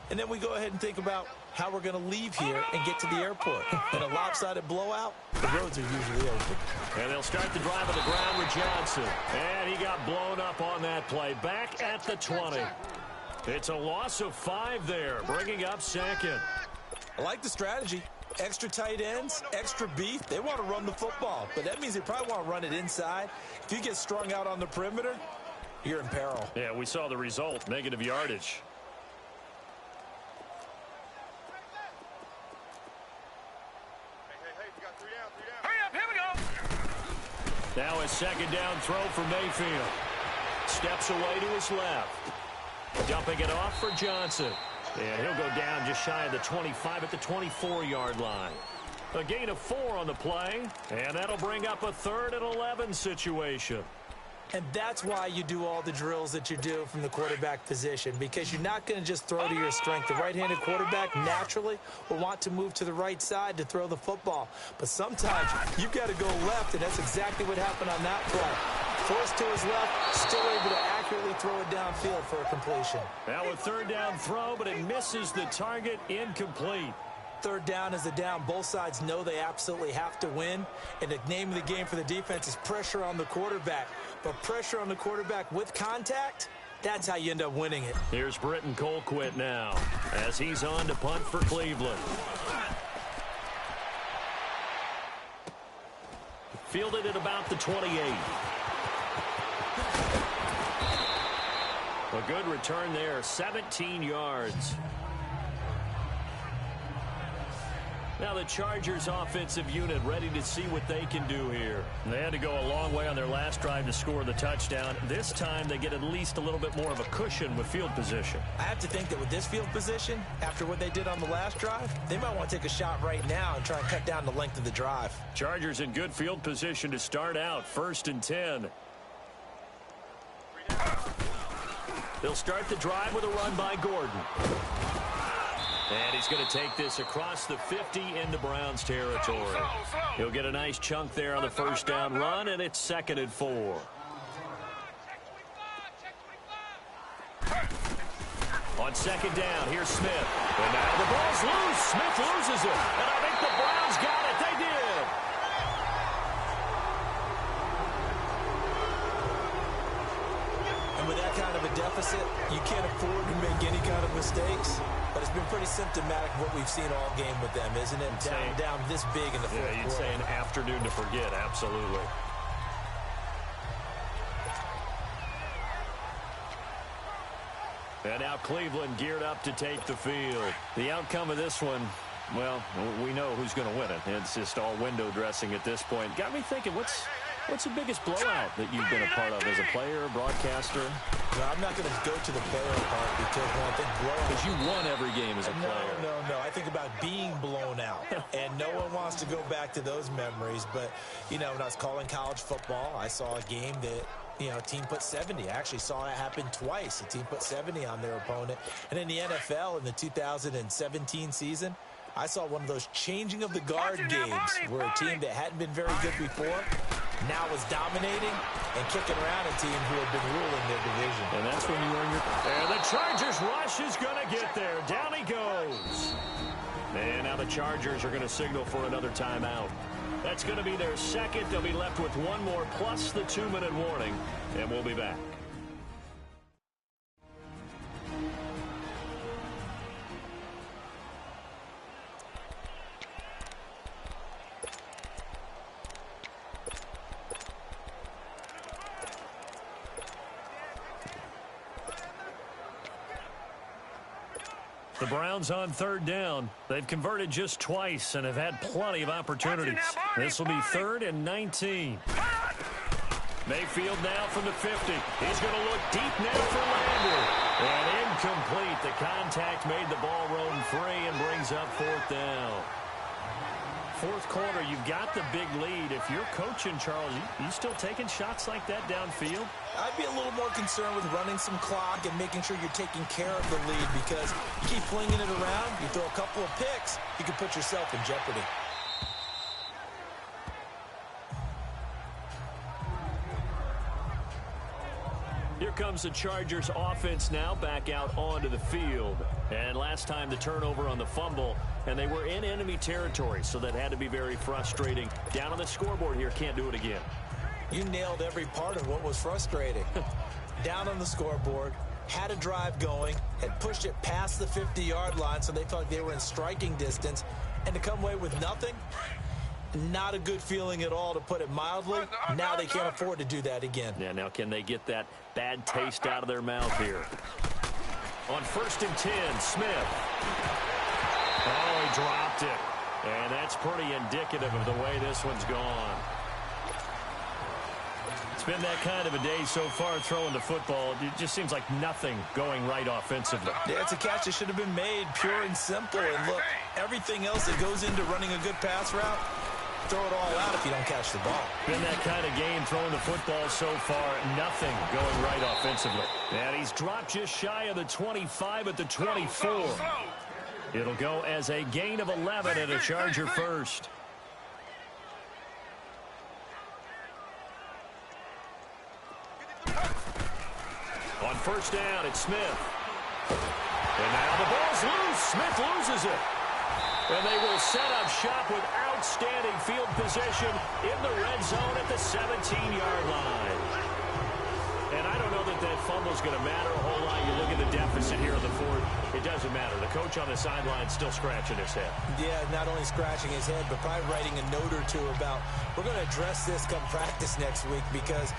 and then we go ahead and think about how we're going to leave here and get to the airport. In a lopsided blowout, the roads are usually open. And they'll start the drive on the ground with Johnson. And he got blown up on that play. Back at the 20. It's a loss of 5 there, bringing up 2nd. I like the strategy. Extra tight ends, extra beef. They want to run the football, but that means they probably want to run it inside. If you get strung out on the perimeter, you're in peril. Yeah, we saw the result, negative yardage. Now a 2nd down throw for Mayfield. Steps away to his left. Dumping it off for Johnson. And he'll go down just shy of the 25 at the 24-yard line. A gain of 4 on the play. And that'll bring up a 3rd and 11 situation. And that's why you do all the drills that you do from the quarterback position, because you're not going to just throw to your strength. The right-handed quarterback naturally will want to move to the right side to throw the football. But sometimes you've got to go left, and that's exactly what happened on that play. Forced to his left, still able to accurately throw it downfield for a completion. Now a 3rd down throw, but it misses the target, incomplete. 3rd down is a down. Both sides know they absolutely have to win. And the name of the game for the defense is pressure on the quarterback. But pressure on the quarterback with contact, that's how you end up winning it. Here's Britton Colquitt now as he's on to punt for Cleveland. Fielded at about the 28. A good return there, 17 yards. Now the Chargers offensive unit ready to see what they can do here. They had to go a long way on their last drive to score the touchdown. This time they get at least a little bit more of a cushion with field position. I have to think that with this field position, after what they did on the last drive, they might want to take a shot right now and try and cut down the length of the drive. Chargers in good field position to start out, 1st and 10. They'll start the drive with a run by Gordon. And he's going to take this across the 50 into Browns territory. He'll get a nice chunk there on the first down run, and it's 2nd and 4. On 2nd down, here's Smith. And now the ball's loose. Smith loses it. And I think the Browns got it. They did. And with that kind of a deficit, you can't afford to make any kind of mistakes. But it's been pretty symptomatic of what we've seen all game with them, isn't it? Down this big in the fourth quarter. You'd say an afternoon to forget, absolutely. And now Cleveland geared up to take the field. The outcome of this one, well, we know who's going to win it. It's just all window dressing at this point. Got me thinking, what's the biggest blowout that you've been a part of as a player, broadcaster? No, I'm not going to go to the player part because when I think blowout... Because you won every game as a player. No. I think about being blown out. And no one wants to go back to those memories. But, you know, when I was calling college football, I saw a game that... a team put 70. I actually saw it happen twice. A team put 70 on their opponent. And in the NFL, in the 2017 season, I saw one of those changing of the guard games where a team that hadn't been very good before now was dominating and kicking around a team who had been ruling their division. And that's when you earn your... And the Chargers rush is going to get there. Down he goes. And now the Chargers are going to signal for another timeout. That's going to be their second. They'll be left with one more plus the 2-minute warning, and we'll be back. The Browns on 3rd down. They've converted just twice and have had plenty of opportunities. This will be 3rd and 19. Mayfield now from the 50. He's going to look deep now for Landry. And incomplete. The contact made the ball roam free and brings up 4th down. 4th quarter, you've got the big lead. If you're coaching, Charles, you still taking shots like that downfield? I'd be a little more concerned with running some clock and making sure you're taking care of the lead because you keep flinging it around, you throw a couple of picks, you can put yourself in jeopardy. Here comes the Chargers offense now back out onto the field. And last time the turnover on the fumble, and they were in enemy territory, so that had to be very frustrating. Down on the scoreboard here, can't do it again. You nailed every part of what was frustrating. Down on the scoreboard, had a drive going, had pushed it past the 50-yard line so they felt like they were in striking distance, and to come away with nothing, not a good feeling at all, to put it mildly. Now they can't afford to do that again. Yeah, now can they get that bad taste out of their mouth here? On 1st and 10, Smith. Oh, he dropped it. And that's pretty indicative of the way this one's gone. It's been that kind of a day so far throwing the football. It just seems like nothing going right offensively. Yeah, it's a catch that should have been made, pure and simple. And look, everything else that goes into running a good pass route, throw it all out if you don't catch the ball. Been that kind of game throwing the football so far. Nothing going right offensively. And he's dropped just shy of the 25 at the 24. It'll go as a gain of 11 and a Charger first. On 1st down, it's Smith. And now the ball's loose. Smith loses it. And they will set up shop with outstanding field position in the red zone at the 17-yard line. And I don't know that that fumble is going to matter a whole lot. You look at the deficit here in the 4th. It doesn't matter. The coach on the sideline still scratching his head. Yeah, not only scratching his head, but probably writing a note or two about, we're going to address this come practice next week because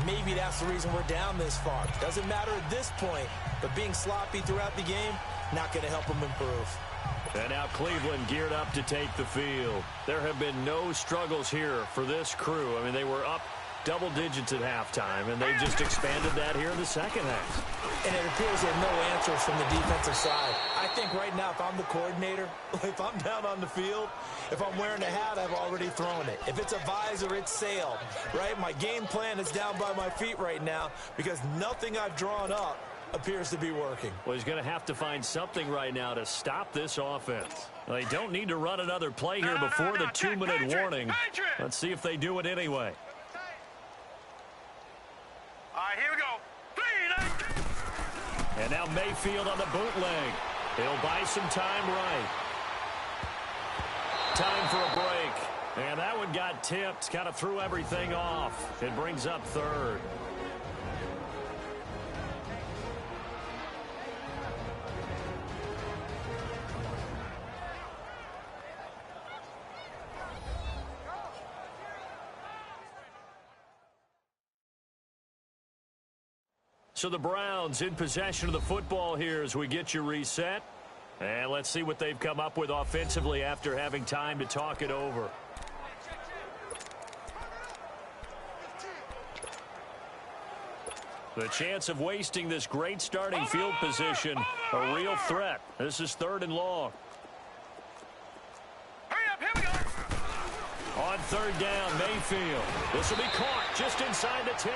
maybe that's the reason we're down this far. Doesn't matter at this point, but being sloppy throughout the game, not going to help them improve. And now Cleveland geared up to take the field. There have been no struggles here for this crew. I mean, they were up double digits at halftime, and they just expanded that here in the second half. And it appears they have no answers from the defensive side. I think right now, if I'm the coordinator, if I'm down on the field, if I'm wearing a hat, I've already thrown it. If it's a visor, it's sailed, right? My game plan is down by my feet right now because nothing I've drawn up appears to be working. Well, he's going to have to find something right now to stop this offense. They don't need to run another play here before the 2-minute warning. Let's see if they do it anyway. All right, here we go. 3, 9. And now Mayfield on the bootleg. He'll buy some time right. Time for a break. And that one got tipped. Kind of threw everything off. It brings up third. So the Browns in possession of the football here as we get you reset. And let's see what they've come up with offensively after having time to talk it over. The chance of wasting this great starting field position, a real threat. This is 3rd and long. Hurry up, here we go. On 3rd down, Mayfield. This will be caught just inside the 10.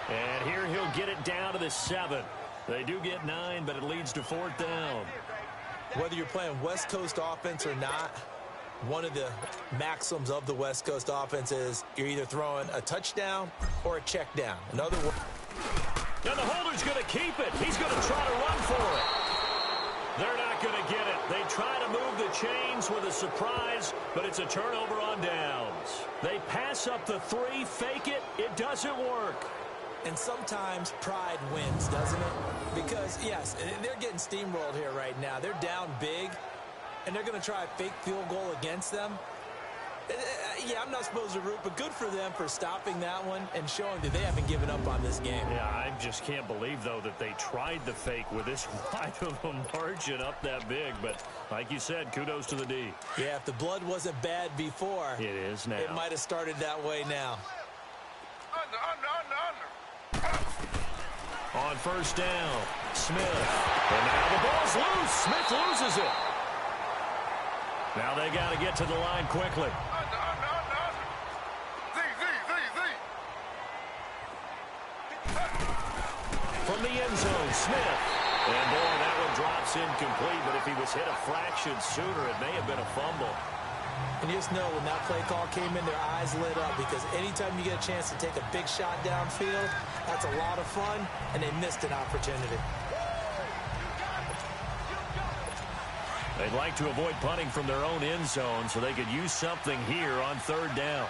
And here he'll get it down to the 7. They do get 9, but it leads to 4th down. Whether you're playing West Coast offense or not, one of the maxims of the West Coast offense is you're either throwing a touchdown or a check down. In other words, and the holder's going to keep it. He's going to try to run for it. They're not going to get it. They try to move the chains with a surprise, but it's a turnover on downs. They pass up the 3, fake it. It doesn't work. and sometimes pride wins, doesn't it? Because, yes, they're getting steamrolled here right now. They're down big, and they're going to try a fake field goal against them. Yeah, I'm not supposed to root, but good for them for stopping that one and showing that they haven't given up on this game. Yeah, I just can't believe, though, that they tried the fake with this wide of a margin up that big. But like you said, kudos to the D. Yeah, if the blood wasn't bad before, it is now. It might have started that way now. On first down, Smith. And now the ball's loose. Smith loses it. Now they got to get to the line quickly. From the end zone, Smith. And boy, that one drops incomplete, but if he was hit a fraction sooner, it may have been a fumble. And you just know when that play call came in, their eyes lit up, because anytime you get a chance to take a big shot downfield, that's a lot of fun, and they missed an opportunity. They'd like to avoid punting from their own end zone so they could use something here on third down.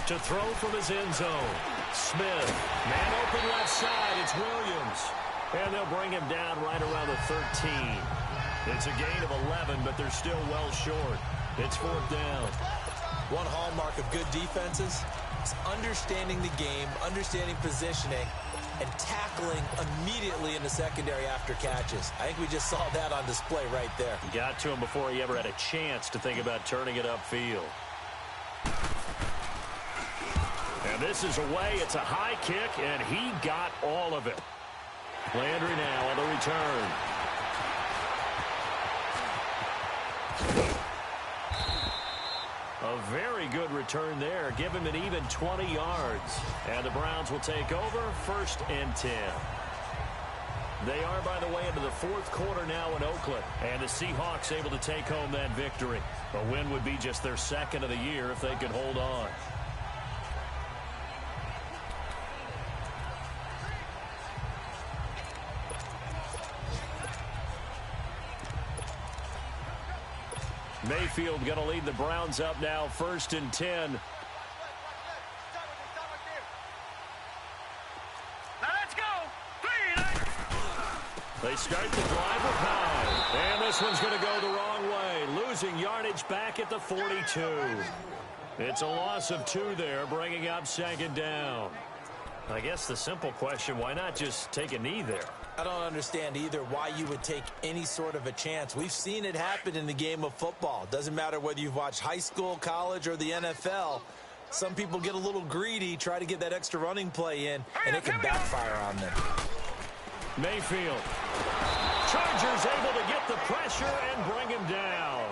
To throw from his end zone. Smith. Man open left side. It's Williams. And they'll bring him down right around the 13. It's a gain of 11, but they're still well short. It's fourth down. One hallmark of good defenses is understanding the game, understanding positioning, and tackling immediately in the secondary after catches. I think we just saw that on display right there. Got to him before he ever had a chance to think about turning it upfield. And this is away. It's a high kick, and he got all of it. Landry now on the return. A very good return there. Give him an even 20 yards. And the Browns will take over, 1st and 10. They are, by the way, into the fourth quarter now in Oakland. And the Seahawks able to take home that victory. A win would be just their second of the year if they could hold on. Mayfield going to lead the Browns up now, 1st and 10. Now let's go. 3. They start the drive with high. And this one's going to go the wrong way. Losing yardage back at the 42. It's a loss of 2 there, bringing up 2nd down. I guess the simple question, why not just take a knee there? I don't understand either why you would take any sort of a chance. We've seen it happen in the game of football. Doesn't matter whether you've watched high school, college, or the NFL. Some people get a little greedy, try to get that extra running play in, and it can backfire on them. Mayfield. Chargers able to get the pressure and bring him down.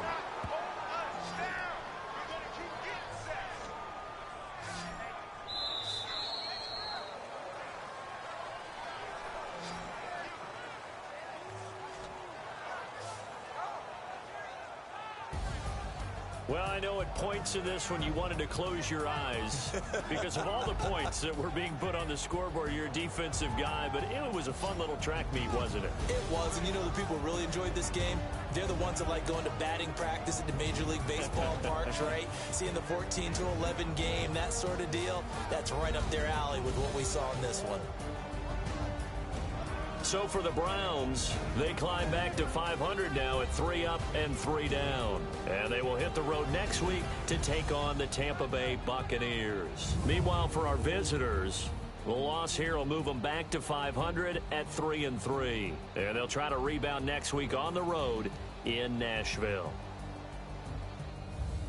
Well, I know at points in this when you wanted to close your eyes because of all the points that were being put on the scoreboard. You're a defensive guy, but it was a fun little track meet, wasn't it? It was, and you know the people who really enjoyed this game? They're the ones that like going to batting practice at the Major League Baseball parks, right? Seeing the 14-11 game, that sort of deal. That's right up their alley with what we saw in this one. So for the Browns, they climb back to 500 now at 3 up and 3 down. And they will hit the road next week to take on the Tampa Bay Buccaneers. Meanwhile, for our visitors, the loss here will move them back to 500 at 3-3. And they'll try to rebound next week on the road in Nashville.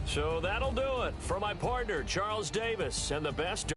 So that'll do it for my partner, Charles Davis, and the best